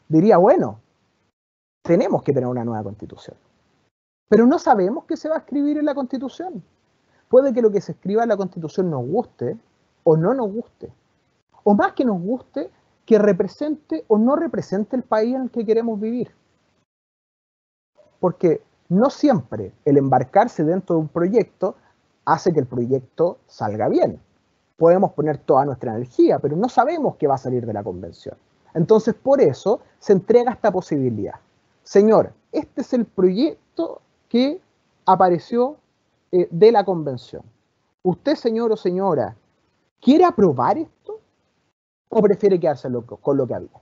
diría, bueno, tenemos que tener una nueva Constitución. Pero no sabemos qué se va a escribir en la Constitución. Puede que lo que se escriba en la Constitución nos guste o no nos guste. O más que nos guste, que represente o no represente el país en el que queremos vivir. Porque no siempre el embarcarse dentro de un proyecto hace que el proyecto salga bien. Podemos poner toda nuestra energía, pero no sabemos qué va a salir de la convención. Entonces, por eso se entrega esta posibilidad. Señor, este es el proyecto que apareció de la convención. ¿Usted, señor o señora, quiere aprobar esto o prefiere quedarse con lo que había?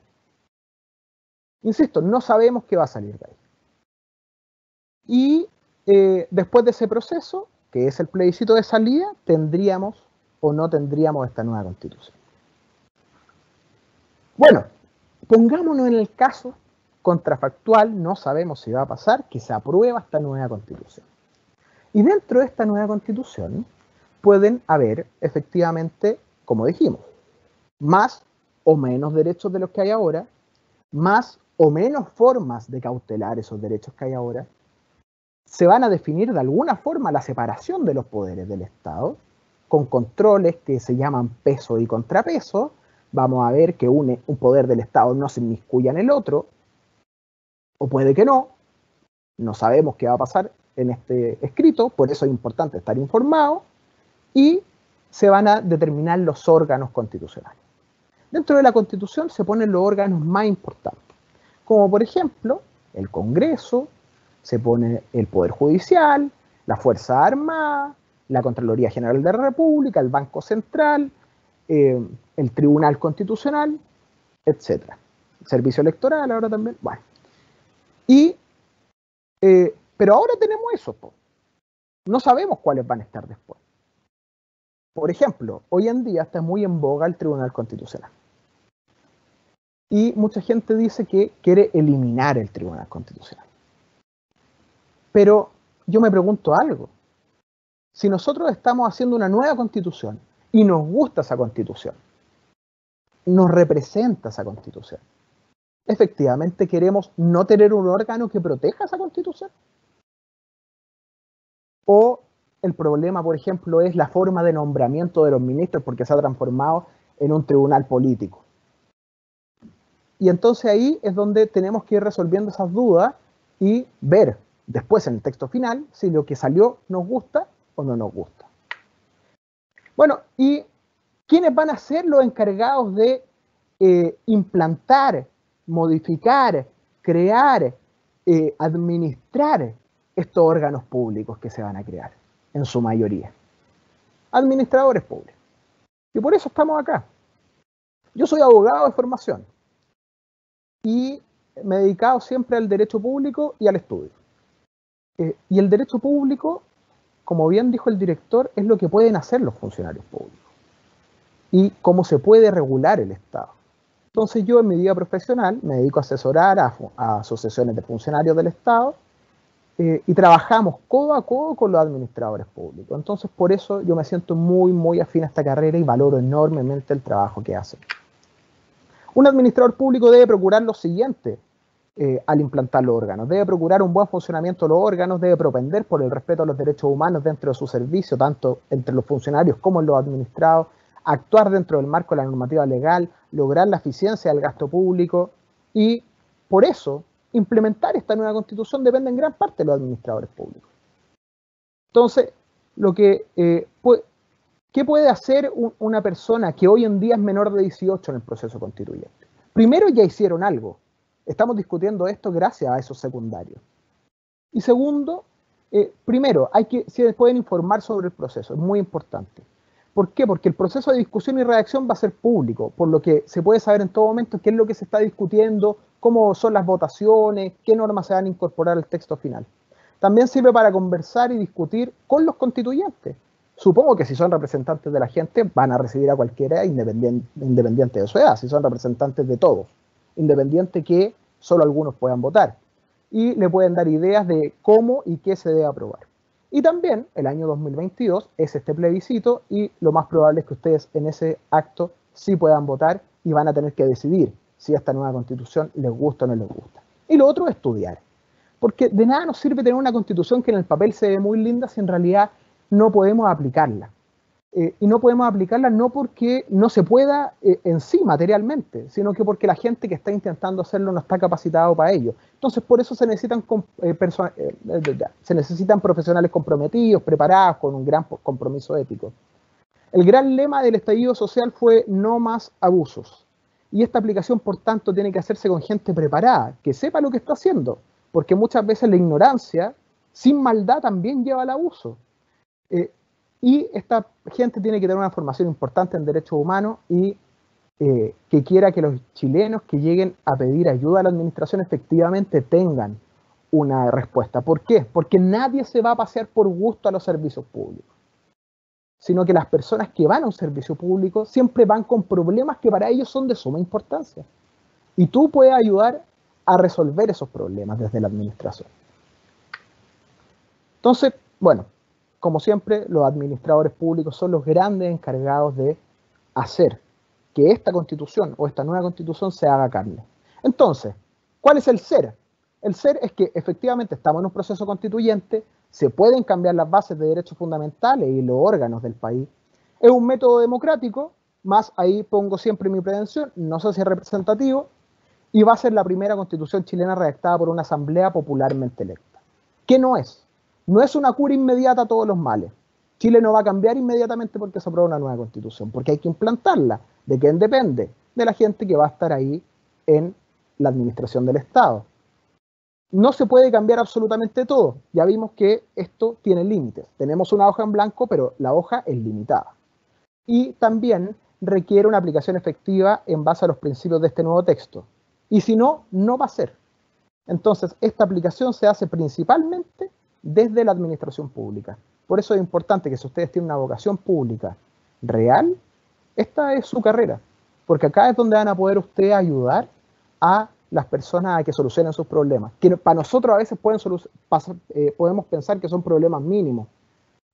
Insisto, no sabemos qué va a salir de ahí. Y después de ese proceso, que es el plebiscito de salida, tendríamos o no tendríamos esta nueva constitución. Bueno, pongámonos en el caso contrafactual, no sabemos si va a pasar, que se aprueba esta nueva constitución. Y dentro de esta nueva constitución pueden haber efectivamente como dijimos, más o menos derechos de los que hay ahora, más o menos formas de cautelar esos derechos que hay ahora, se van a definir de alguna forma la separación de los poderes del Estado, con controles que se llaman peso y contrapeso. Vamos a ver que un poder del Estado no se inmiscuya en el otro, o puede que no sabemos qué va a pasar en este escrito, por eso es importante estar informado, y se van a determinar los órganos constitucionales. Dentro de la Constitución se ponen los órganos más importantes, como por ejemplo el Congreso, se pone el Poder Judicial, la Fuerza Armada, la Contraloría General de la República, el Banco Central, el Tribunal Constitucional, etc. El Servicio Electoral ahora también. Bueno. Pero ahora tenemos eso, no sabemos cuáles van a estar después. Por ejemplo, hoy en día está muy en boga el Tribunal Constitucional. Y mucha gente dice que quiere eliminar el Tribunal Constitucional. Pero yo me pregunto algo. Si nosotros estamos haciendo una nueva constitución y nos gusta esa constitución, nos representa esa constitución, ¿efectivamente queremos no tener un órgano que proteja esa constitución? O el problema, por ejemplo, es la forma de nombramiento de los ministros porque se ha transformado en un tribunal político. Y entonces ahí es donde tenemos que ir resolviendo esas dudas y ver después en el texto final si lo que salió nos gusta o no nos gusta. Bueno, ¿y quiénes van a ser los encargados de implantar, modificar, crear, administrar estos órganos públicos que se van a crear? En su mayoría, administradores públicos. Y por eso estamos acá. Yo soy abogado de formación y me he dedicado siempre al derecho público y al estudio. Y el derecho público, como bien dijo el director, es lo que pueden hacer los funcionarios públicos y cómo se puede regular el Estado. Entonces yo en mi vida profesional me dedico a asesorar a asociaciones de funcionarios del Estado y trabajamos codo a codo con los administradores públicos. Entonces por eso yo me siento muy, muy afín a esta carrera y valoro enormemente el trabajo que hacen. Un administrador público debe procurar lo siguiente al implantar los órganos. Debe procurar un buen funcionamiento de los órganos, debe propender por el respeto a los derechos humanos dentro de su servicio, tanto entre los funcionarios como en los administrados, actuar dentro del marco de la normativa legal, lograr la eficiencia del gasto público y por eso implementar esta nueva constitución depende en gran parte de los administradores públicos. Entonces, ¿qué puede hacer una persona que hoy en día es menor de 18 en el proceso constituyente? Primero, ya hicieron algo. Estamos discutiendo esto gracias a esos secundarios. Y segundo, primero, se pueden informar sobre el proceso, es muy importante. ¿Por qué? Porque el proceso de discusión y redacción va a ser público, por lo que se puede saber en todo momento qué es lo que se está discutiendo, cómo son las votaciones, qué normas se van a incorporar al texto final. También sirve para conversar y discutir con los constituyentes. Supongo que si son representantes de la gente van a recibir a cualquiera independiente de su edad, si son representantes de todos, independiente que solo algunos puedan votar. Y le pueden dar ideas de cómo y qué se debe aprobar. Y también el año 2022 es este plebiscito y lo más probable es que ustedes en ese acto sí puedan votar y van a tener que decidir si esta nueva constitución les gusta o no les gusta. Y lo otro es estudiar, porque de nada nos sirve tener una constitución que en el papel se ve muy linda si en realidad no podemos aplicarla. Y no podemos aplicarla no porque no se pueda en sí materialmente, sino que porque la gente que está intentando hacerlo no está capacitado para ello. Entonces por eso se necesitan profesionales comprometidos, preparados, con un gran compromiso ético. El gran lema del estallido social fue no más abusos. Y esta aplicación, por tanto, tiene que hacerse con gente preparada, que sepa lo que está haciendo, porque muchas veces la ignorancia, sin maldad, también lleva al abuso. Y esta gente tiene que tener una formación importante en derechos humanos y que quiera que los chilenos que lleguen a pedir ayuda a la administración efectivamente tengan una respuesta. ¿Por qué? Porque nadie se va a pasear por gusto a los servicios públicos, sino que las personas que van a un servicio público siempre van con problemas que para ellos son de suma importancia. Y tú puedes ayudar a resolver esos problemas desde la administración. Entonces, bueno, como siempre, los administradores públicos son los grandes encargados de hacer que esta constitución o esta nueva constitución se haga carne. Entonces, ¿cuál es el ser? El ser es que efectivamente estamos en un proceso constituyente, se pueden cambiar las bases de derechos fundamentales y los órganos del país. Es un método democrático, más ahí pongo siempre mi prevención, no sé si es representativo, y va a ser la primera constitución chilena redactada por una asamblea popularmente electa. ¿Qué no es? No es una cura inmediata a todos los males. Chile no va a cambiar inmediatamente porque se aprueba una nueva constitución, porque hay que implantarla. ¿De quién depende? De la gente que va a estar ahí en la administración del Estado. No se puede cambiar absolutamente todo. Ya vimos que esto tiene límites. Tenemos una hoja en blanco, pero la hoja es limitada. Y también requiere una aplicación efectiva en base a los principios de este nuevo texto. Y si no, no va a ser. Entonces, esta aplicación se hace principalmente desde la administración pública. Por eso es importante que si ustedes tienen una vocación pública real, esta es su carrera. Porque acá es donde van a poder ustedes ayudar a las personas a que solucionen sus problemas. Que para nosotros a veces podemos pensar que son problemas mínimos.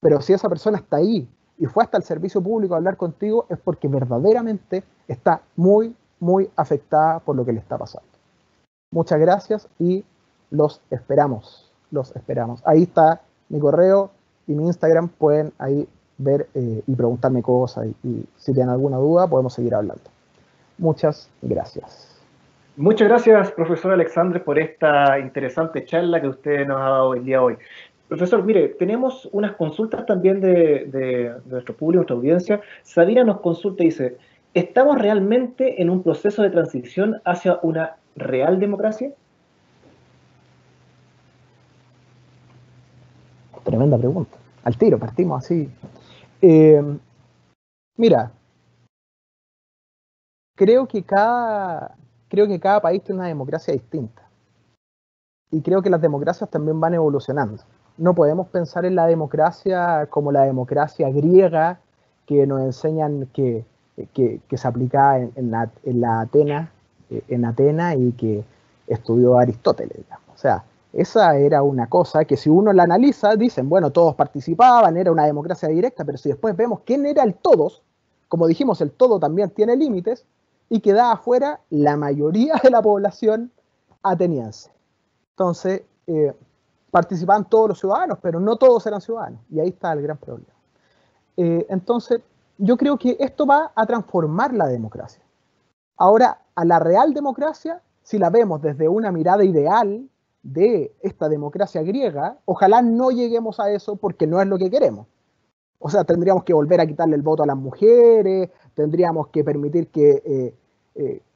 Pero si esa persona está ahí y fue hasta el servicio público a hablar contigo, es porque verdaderamente está muy, muy afectada por lo que le está pasando. Muchas gracias y los esperamos. Los esperamos. Ahí está mi correo y mi Instagram. Pueden ahí ver y preguntarme cosas. Y si tienen alguna duda, podemos seguir hablando. Muchas gracias. Muchas gracias, profesor Alexandre, por esta interesante charla que usted nos ha dado el día de hoy. Profesor, mire, tenemos unas consultas también de nuestro público, nuestra audiencia. Sabina nos consulta y dice, ¿estamos realmente en un proceso de transición hacia una real democracia? Tremenda pregunta. Al tiro, partimos así. Mira, creo que cada país tiene una democracia distinta. Y creo que las democracias también van evolucionando. No podemos pensar en la democracia como la democracia griega que nos enseñan que se aplicaba en Atenas y que estudió Aristóteles, digamos. O sea, esa era una cosa que si uno la analiza, dicen, bueno, todos participaban, era una democracia directa, pero si después vemos quién era el todos, como dijimos, el todo también tiene límites, y quedaba afuera la mayoría de la población ateniense. Entonces, participaban todos los ciudadanos, pero no todos eran ciudadanos, y ahí está el gran problema. Entonces, yo creo que esto va a transformar la democracia. Ahora, a la real democracia, si la vemos desde una mirada ideal de esta democracia griega, ojalá no lleguemos a eso porque no es lo que queremos. O sea, tendríamos que volver a quitarle el voto a las mujeres, tendríamos que permitir que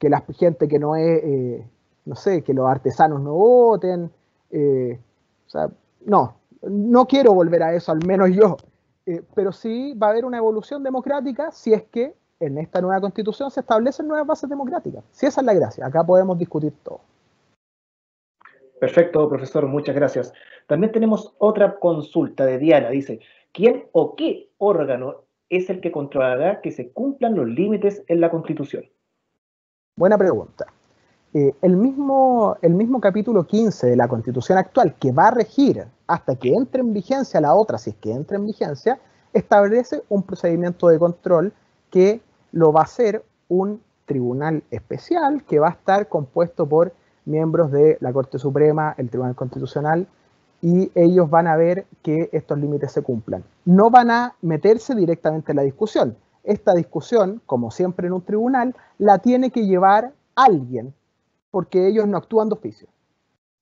la gente que no es, no sé, que los artesanos no voten. O sea, no quiero volver a eso, al menos yo. Pero sí va a haber una evolución democrática si es que en esta nueva constitución se establecen nuevas bases democráticas. Si esa es la gracia, acá podemos discutir todo. Perfecto, profesor, muchas gracias. También tenemos otra consulta de Diana. Dice, ¿quién o qué órgano es el que controlará que se cumplan los límites en la Constitución? Buena pregunta. El mismo capítulo 15 de la Constitución actual, que va a regir hasta que entre en vigencia la otra, si es que entra en vigencia, establece un procedimiento de control que lo va a hacer un tribunal especial que va a estar compuesto por miembros de la Corte Suprema, el Tribunal Constitucional, y ellos van a ver que estos límites se cumplan. No van a meterse directamente en la discusión. Esta discusión, como siempre en un tribunal, la tiene que llevar alguien, porque ellos no actúan de oficio.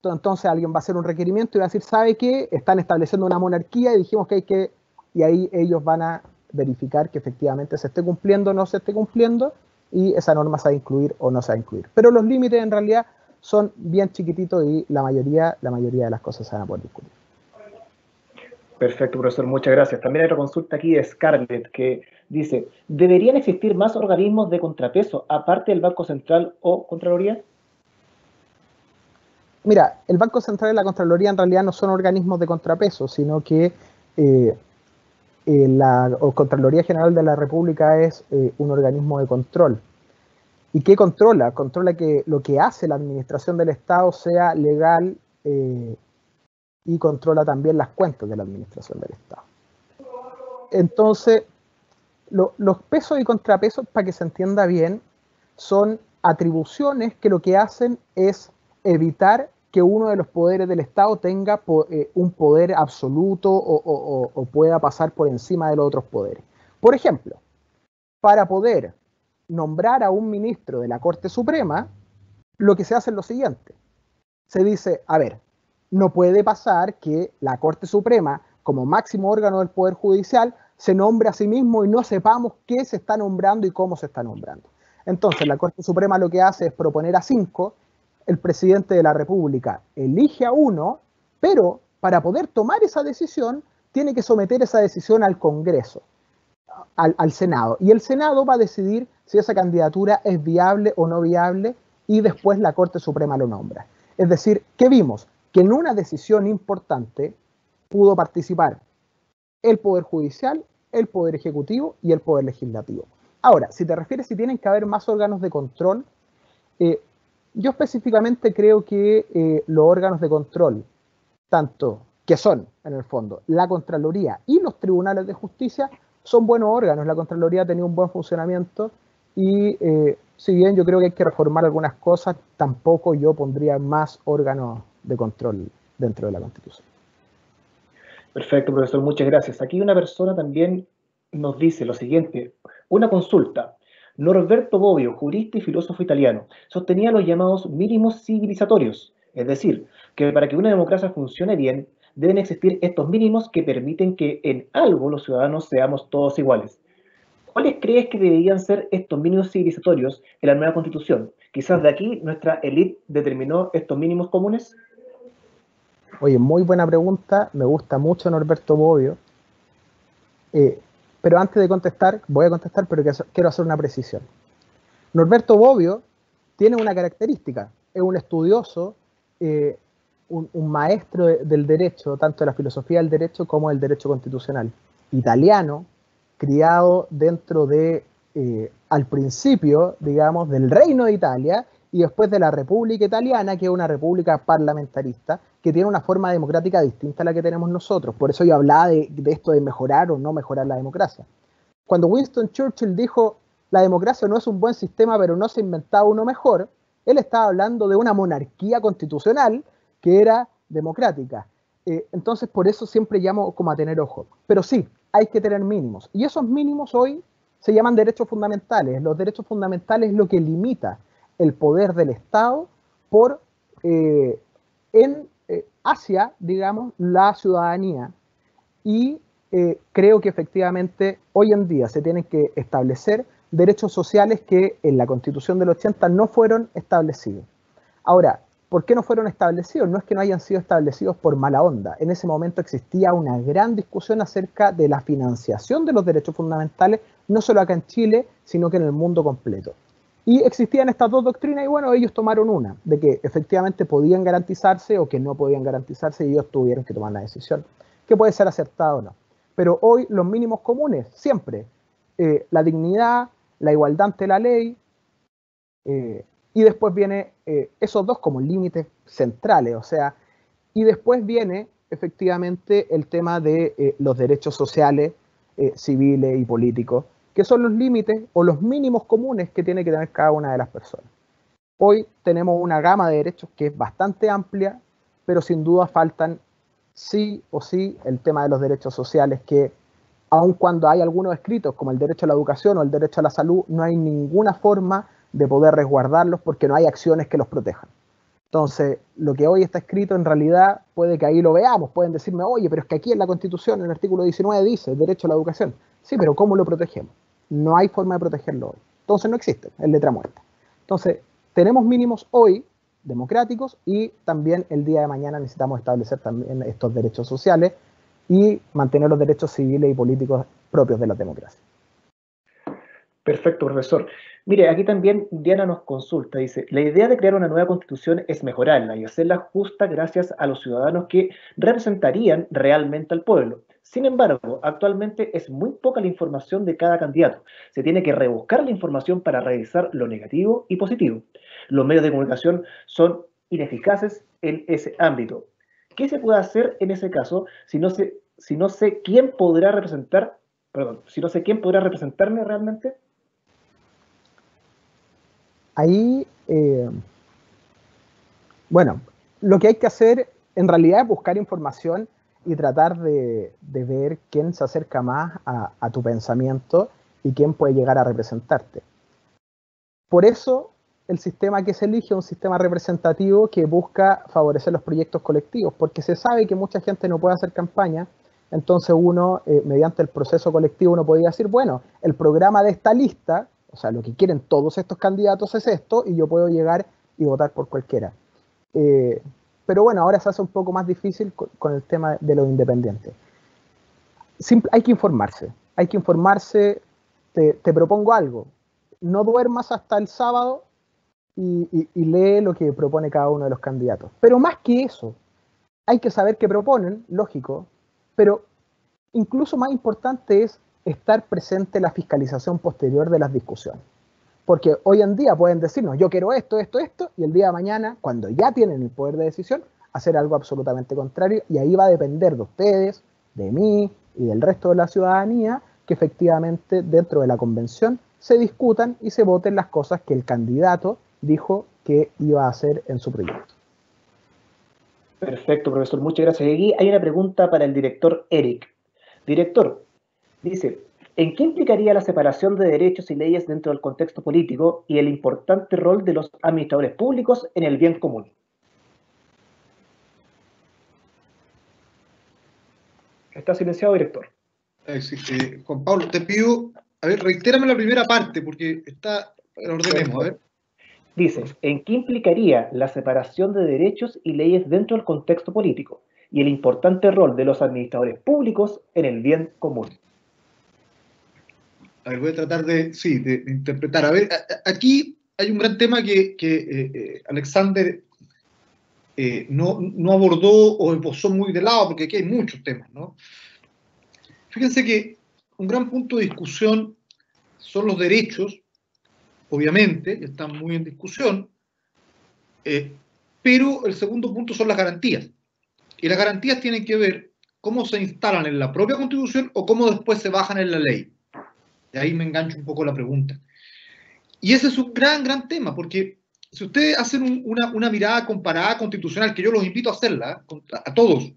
Entonces alguien va a hacer un requerimiento y va a decir, ¿sabe qué? Están estableciendo una monarquía y dijimos que hay que... Y ahí ellos van a verificar que efectivamente se esté cumpliendo o no se esté cumpliendo, y esa norma se va a incluir o no se va a incluir. Pero los límites en realidad son bien chiquititos y la mayoría de las cosas se van a poder discutir. Perfecto, profesor, muchas gracias. También hay otra consulta aquí de Scarlett que dice, ¿deberían existir más organismos de contrapeso aparte del Banco Central o Contraloría? Mira, el Banco Central y la Contraloría en realidad no son organismos de contrapeso, sino que la Contraloría General de la República es un organismo de control. ¿Y qué controla? Controla que lo que hace la administración del Estado sea legal y controla también las cuentas de la administración del Estado. Entonces, Los pesos y contrapesos, para que se entienda bien, son atribuciones que lo que hacen es evitar que uno de los poderes del Estado tenga un poder absoluto o pueda pasar por encima de los otros poderes. Por ejemplo, para poder nombrar a un ministro de la Corte Suprema, lo que se hace es lo siguiente. Se dice, a ver, no puede pasar que la Corte Suprema, como máximo órgano del Poder Judicial, se nombre a sí mismo y no sepamos qué se está nombrando y cómo se está nombrando. Entonces, la Corte Suprema lo que hace es proponer a 5, el presidente de la República elige a 1, pero para poder tomar esa decisión, tiene que someter esa decisión al Congreso, al Senado. Y el Senado va a decidir si esa candidatura es viable o no viable, y después la Corte Suprema lo nombra. Es decir, ¿qué vimos? Que en una decisión importante pudo participar el Poder Judicial, el Poder Ejecutivo y el Poder Legislativo. Ahora, si te refieres si tienen que haber más órganos de control, yo específicamente creo que los órganos de control, tanto que son, en el fondo, la Contraloría y los tribunales de justicia, son buenos órganos. La Contraloría ha tenido un buen funcionamiento y si bien yo creo que hay que reformar algunas cosas, tampoco yo pondría más órganos de control dentro de la Constitución. Perfecto, profesor, muchas gracias. Aquí una persona también nos dice lo siguiente, una consulta. Norberto Bobbio, jurista y filósofo italiano, sostenía los llamados mínimos civilizatorios, es decir, que para que una democracia funcione bien, deben existir estos mínimos que permiten que en algo los ciudadanos seamos todos iguales. ¿Cuáles crees que deberían ser estos mínimos civilizatorios en la nueva Constitución? Quizás de aquí nuestra élite determinó estos mínimos comunes. Oye, muy buena pregunta, me gusta mucho Norberto Bobbio, pero antes de contestar, voy a contestar, pero quiero hacer una precisión. Norberto Bobbio tiene una característica, es un estudioso, un maestro del derecho, tanto de la filosofía del derecho como del derecho constitucional, italiano, criado dentro de, al principio, digamos, del Reino de Italia y después de la República Italiana, que es una república parlamentarista, que tiene una forma democrática distinta a la que tenemos nosotros. Por eso yo hablaba de esto de mejorar o no mejorar la democracia. Cuando Winston Churchill dijo, la democracia no es un buen sistema, pero no se ha inventado uno mejor, él estaba hablando de una monarquía constitucional que era democrática. Entonces, por eso siempre llamo como a tener ojo. Pero sí, hay que tener mínimos. Y esos mínimos hoy se llaman derechos fundamentales. Los derechos fundamentales es lo que limita el poder del Estado hacia, digamos, la ciudadanía. Y creo que efectivamente hoy en día se tienen que establecer derechos sociales que en la Constitución del 80 no fueron establecidos. Ahora, ¿por qué no fueron establecidos? No es que no hayan sido establecidos por mala onda. En ese momento existía una gran discusión acerca de la financiación de los derechos fundamentales, no solo acá en Chile, sino que en el mundo completo. Y existían estas dos doctrinas y bueno, ellos tomaron una, de que efectivamente podían garantizarse o que no podían garantizarse y ellos tuvieron que tomar la decisión, que puede ser acertada o no. Pero hoy los mínimos comunes, siempre, la dignidad, la igualdad ante la ley, y después viene esos dos como límites centrales, o sea, y después viene efectivamente el tema de los derechos sociales, civiles y políticos, que son los límites o los mínimos comunes que tiene que tener cada una de las personas. Hoy tenemos una gama de derechos que es bastante amplia, pero sin duda faltan sí o sí el tema de los derechos sociales que, aun cuando hay algunos escritos como el derecho a la educación o el derecho a la salud, no hay ninguna forma de poder resguardarlos porque no hay acciones que los protejan. Entonces, lo que hoy está escrito en realidad puede que ahí lo veamos, pueden decirme, oye, pero es que aquí en la Constitución, en el artículo 19 dice derecho a la educación. Sí, pero ¿cómo lo protegemos? No hay forma de protegerlo hoy. Entonces no existe, es letra muerta. Entonces, tenemos mínimos hoy democráticos y también el día de mañana necesitamos establecer también estos derechos sociales y mantener los derechos civiles y políticos propios de la democracia. Perfecto, profesor. Mire, aquí también Diana nos consulta, dice, la idea de crear una nueva constitución es mejorarla y hacerla justa gracias a los ciudadanos que representarían realmente al pueblo. Sin embargo, actualmente es muy poca la información de cada candidato. Se tiene que rebuscar la información para revisar lo negativo y positivo. Los medios de comunicación son ineficaces en ese ámbito. ¿Qué se puede hacer en ese caso si no sé quién podrá representar perdón, si no sé quién podrá representarme realmente. Ahí, bueno, lo que hay que hacer en realidad es buscar información y tratar de ver quién se acerca más a tu pensamiento y quién puede llegar a representarte. Por eso, el sistema que se elige es un sistema representativo que busca favorecer los proyectos colectivos, porque se sabe que mucha gente no puede hacer campaña, entonces uno, mediante el proceso colectivo, uno podría decir, bueno, el programa de esta lista, o sea, lo que quieren todos estos candidatos es esto, y yo puedo llegar y votar por cualquiera. Pero bueno, ahora se hace un poco más difícil con el tema de los independientes. Hay que informarse, te propongo algo, no duermas hasta el sábado y lee lo que propone cada uno de los candidatos. Pero más que eso, hay que saber qué proponen, lógico, pero incluso más importante es estar presente en la fiscalización posterior de las discusiones. Porque hoy en día pueden decirnos, yo quiero esto, esto, esto, y el día de mañana, cuando ya tienen el poder de decisión, hacer algo absolutamente contrario, y ahí va a depender de ustedes, de mí y del resto de la ciudadanía, que efectivamente dentro de la convención se discutan y se voten las cosas que el candidato dijo que iba a hacer en su proyecto. Perfecto, profesor, muchas gracias. Y aquí hay una pregunta para el director Eric. Director, dice, ¿en qué implicaría la separación de derechos y leyes dentro del contexto político y el importante rol de los administradores públicos en el bien común? Está silenciado, director. Juan Pablo, te pido, a ver, reitérame la primera parte, porque está, ordenemos, a ver. Dice, ¿en qué implicaría la separación de derechos y leyes dentro del contexto político y el importante rol de los administradores públicos en el bien común? A ver, voy a tratar de interpretar. A ver, aquí hay un gran tema que Alexander no abordó o esbozó muy de lado, porque aquí hay muchos temas, ¿no? Fíjense que un gran punto de discusión son los derechos, obviamente, que están muy en discusión, pero el segundo punto son las garantías. Y las garantías tienen que ver cómo se instalan en la propia Constitución o cómo después se bajan en la ley. De ahí me engancho un poco la pregunta. Y ese es un gran tema, porque si ustedes hacen una mirada comparada constitucional, que yo los invito a hacerla, a todos,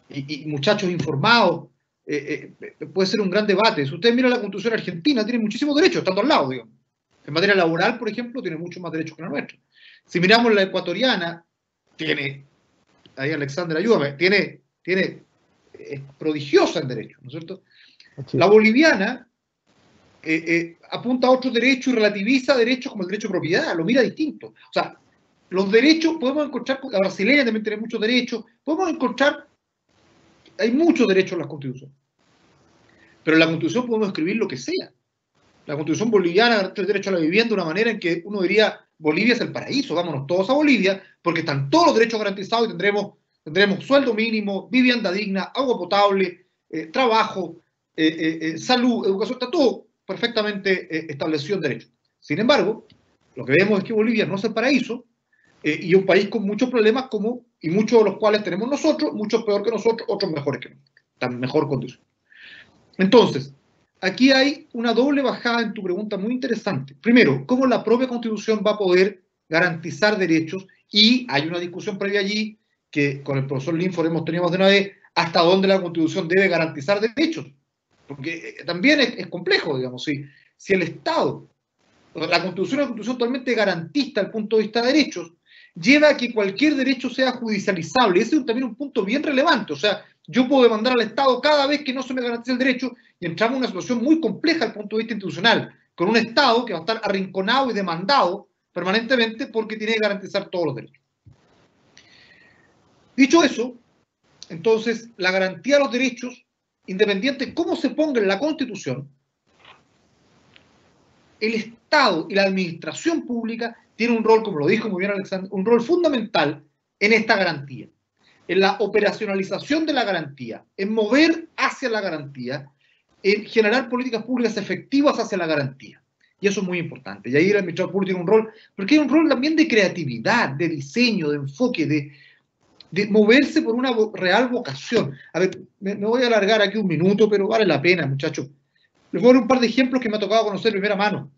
y muchachos informados, puede ser un gran debate. Si ustedes miran la Constitución argentina, tiene muchísimos derechos, estando al lado, digamos. En materia laboral, por ejemplo, tiene muchos más derechos que la nuestra. Si miramos la ecuatoriana, tiene, ahí Alexander, ayúdame, es prodigiosa en derechos, ¿no es cierto? Sí. La boliviana apunta a otros derechos y relativiza derechos como el derecho de propiedad, lo mira distinto. O sea, los derechos podemos encontrar, la brasileña también tiene muchos derechos, podemos encontrar, hay muchos derechos en la Constitución. Pero en la Constitución podemos escribir lo que sea. La Constitución boliviana garantiza el derecho a la vivienda de una manera en que uno diría, Bolivia es el paraíso, vámonos todos a Bolivia, porque están todos los derechos garantizados y tendremos sueldo mínimo, vivienda digna, agua potable, trabajo, salud, educación, está todo perfectamente establecido en derecho. Sin embargo, lo que vemos es que Bolivia no es el paraíso y un país con muchos problemas y muchos de los cuales tenemos nosotros, muchos peor que nosotros, otros mejores que nosotros, están en mejor condición. Entonces, aquí hay una doble bajada en tu pregunta muy interesante. Primero, ¿cómo la propia Constitución va a poder garantizar derechos? Y hay una discusión previa allí que con el profesor Linford hemos tenido más de una vez, hasta dónde la Constitución debe garantizar derechos. Porque también es complejo, digamos, si el Estado, la Constitución es una Constitución totalmente garantista desde el punto de vista de derechos, lleva a que cualquier derecho sea judicializable. Ese es también un punto bien relevante. O sea, yo puedo demandar al Estado cada vez que no se me garantice el derecho y entramos en una situación muy compleja desde el punto de vista institucional, con un Estado que va a estar arrinconado y demandado permanentemente porque tiene que garantizar todos los derechos. Dicho eso, entonces, la garantía de los derechos, independiente de cómo se ponga en la Constitución, el Estado y la administración pública tienen un rol, como lo dijo muy bien Alexander, un rol fundamental en esta garantía, en la operacionalización de la garantía, en mover hacia la garantía, en generar políticas públicas efectivas hacia la garantía. Y eso es muy importante. Y ahí el administrador público tiene un rol, porque hay un rol también de creatividad, de diseño, de enfoque, de moverse por una real vocación. A ver, me voy a alargar aquí un minuto, pero vale la pena, muchachos. Les voy a dar un par de ejemplos que me ha tocado conocer de primera mano.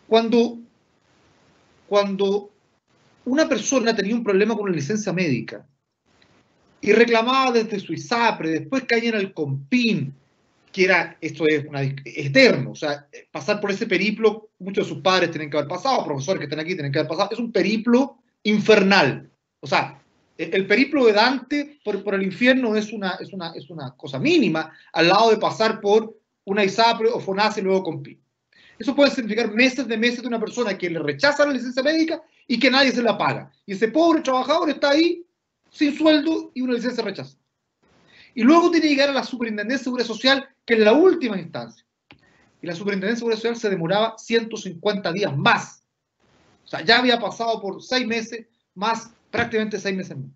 Cuando una persona tenía un problema con una licencia médica y reclamaba desde su ISAPRE, después caía en el COMPIN, que era, esto es eterno, o sea, pasar por ese periplo, muchos de sus padres tienen que haber pasado, profesores que están aquí tienen que haber pasado, es un periplo infernal. O sea, el periplo de Dante por el infierno es una cosa mínima al lado de pasar por una ISAPRE o FONASA y luego COMPIN. Eso puede significar meses de una persona que le rechaza la licencia médica y que nadie se la paga. Y ese pobre trabajador está ahí sin sueldo y una licencia rechazada. Y luego tiene que llegar a la Superintendencia de Seguridad Social, que es la última instancia. Y la Superintendencia de Seguridad Social se demoraba 150 días más. O sea, ya había pasado por 6 meses, más prácticamente 6 meses más.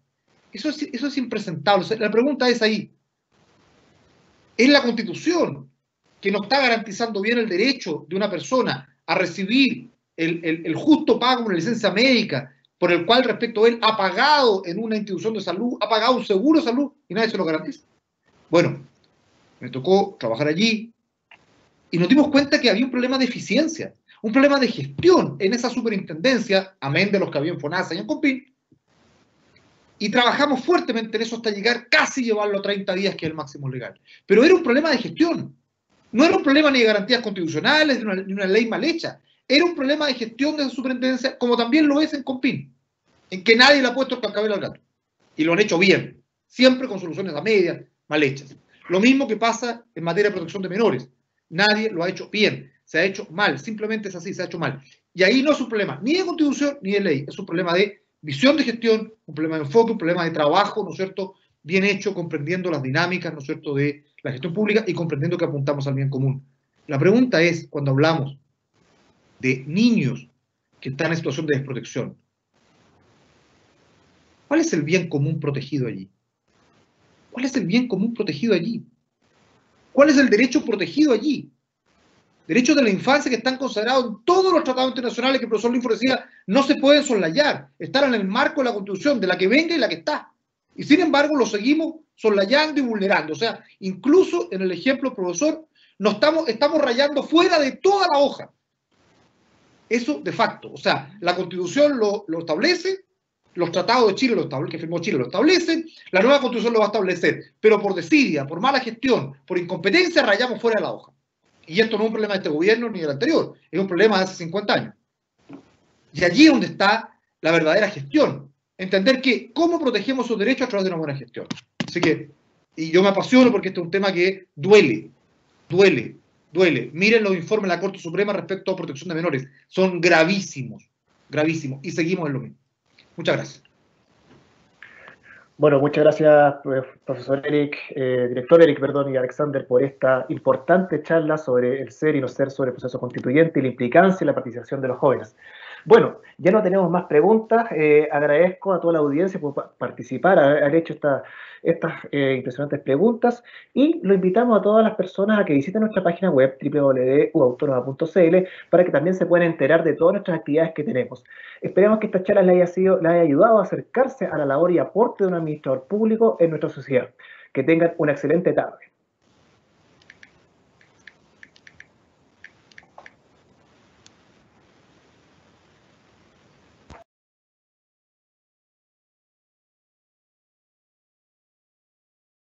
Eso es impresentable. O sea, la pregunta es ahí, ¿es la Constitución que no está garantizando bien el derecho de una persona a recibir el justo pago de una licencia médica por el cual respecto a él ha pagado en una institución de salud, ha pagado un seguro de salud y nadie se lo garantiza? Bueno, me tocó trabajar allí y nos dimos cuenta que había un problema de eficiencia, un problema de gestión en esa superintendencia, amén de los que había en FONASA y en COMPIN, y trabajamos fuertemente en eso hasta llegar casi llevarlo a 30 días, que es el máximo legal. Pero era un problema de gestión. No era un problema ni de garantías constitucionales, ni una ley mal hecha. Era un problema de gestión de esa superintendencia, como también lo es en COMPIN, en que nadie le ha puesto el cascabel al gato. Y lo han hecho bien, siempre con soluciones a medias, mal hechas. Lo mismo que pasa en materia de protección de menores. Nadie lo ha hecho bien, se ha hecho mal, simplemente es así, se ha hecho mal. Y ahí no es un problema ni de constitución ni de ley, es un problema de visión de gestión, un problema de enfoque, un problema de trabajo, ¿no es cierto?, bien hecho, comprendiendo las dinámicas, ¿no es cierto?, de la gestión pública y comprendiendo que apuntamos al bien común. La pregunta es, cuando hablamos de niños que están en situación de desprotección, ¿cuál es el bien común protegido allí? ¿Cuál es el bien común protegido allí? ¿Cuál es el derecho protegido allí? Derechos de la infancia que están consagrados en todos los tratados internacionales que el profesor Linford decía no se pueden soslayar, están en el marco de la Constitución, de la que venga y la que está. Y sin embargo lo seguimos soslayando y vulnerando. O sea, incluso en el ejemplo, profesor, estamos rayando fuera de toda la hoja. Eso de facto. O sea, la Constitución lo establece, los tratados de Chile que firmó Chile lo establecen, la nueva Constitución lo va a establecer, pero por desidia, por mala gestión, por incompetencia, rayamos fuera de la hoja. Y esto no es un problema de este gobierno ni del anterior, es un problema de hace 50 años. Y allí es donde está la verdadera gestión. Entender que cómo protegemos sus derechos a través de una buena gestión. Así que, y yo me apasiono porque este es un tema que duele. Miren los informes de la Corte Suprema respecto a protección de menores. Son gravísimos, gravísimos. Y seguimos en lo mismo. Muchas gracias. Bueno, muchas gracias, profesor Eric, director Eric, perdón, y Alexander, por esta importante charla sobre el ser y no ser sobre el proceso constituyente y la implicancia y la participación de los jóvenes. Bueno, ya no tenemos más preguntas. Agradezco a toda la audiencia por participar, haber hecho estas impresionantes preguntas, y lo invitamos a todas las personas a que visiten nuestra página web www.uautonoma.cl para que también se puedan enterar de todas nuestras actividades que tenemos. Esperamos que esta charla les haya ayudado a acercarse a la labor y aporte de un administrador público en nuestra sociedad. Que tengan una excelente tarde.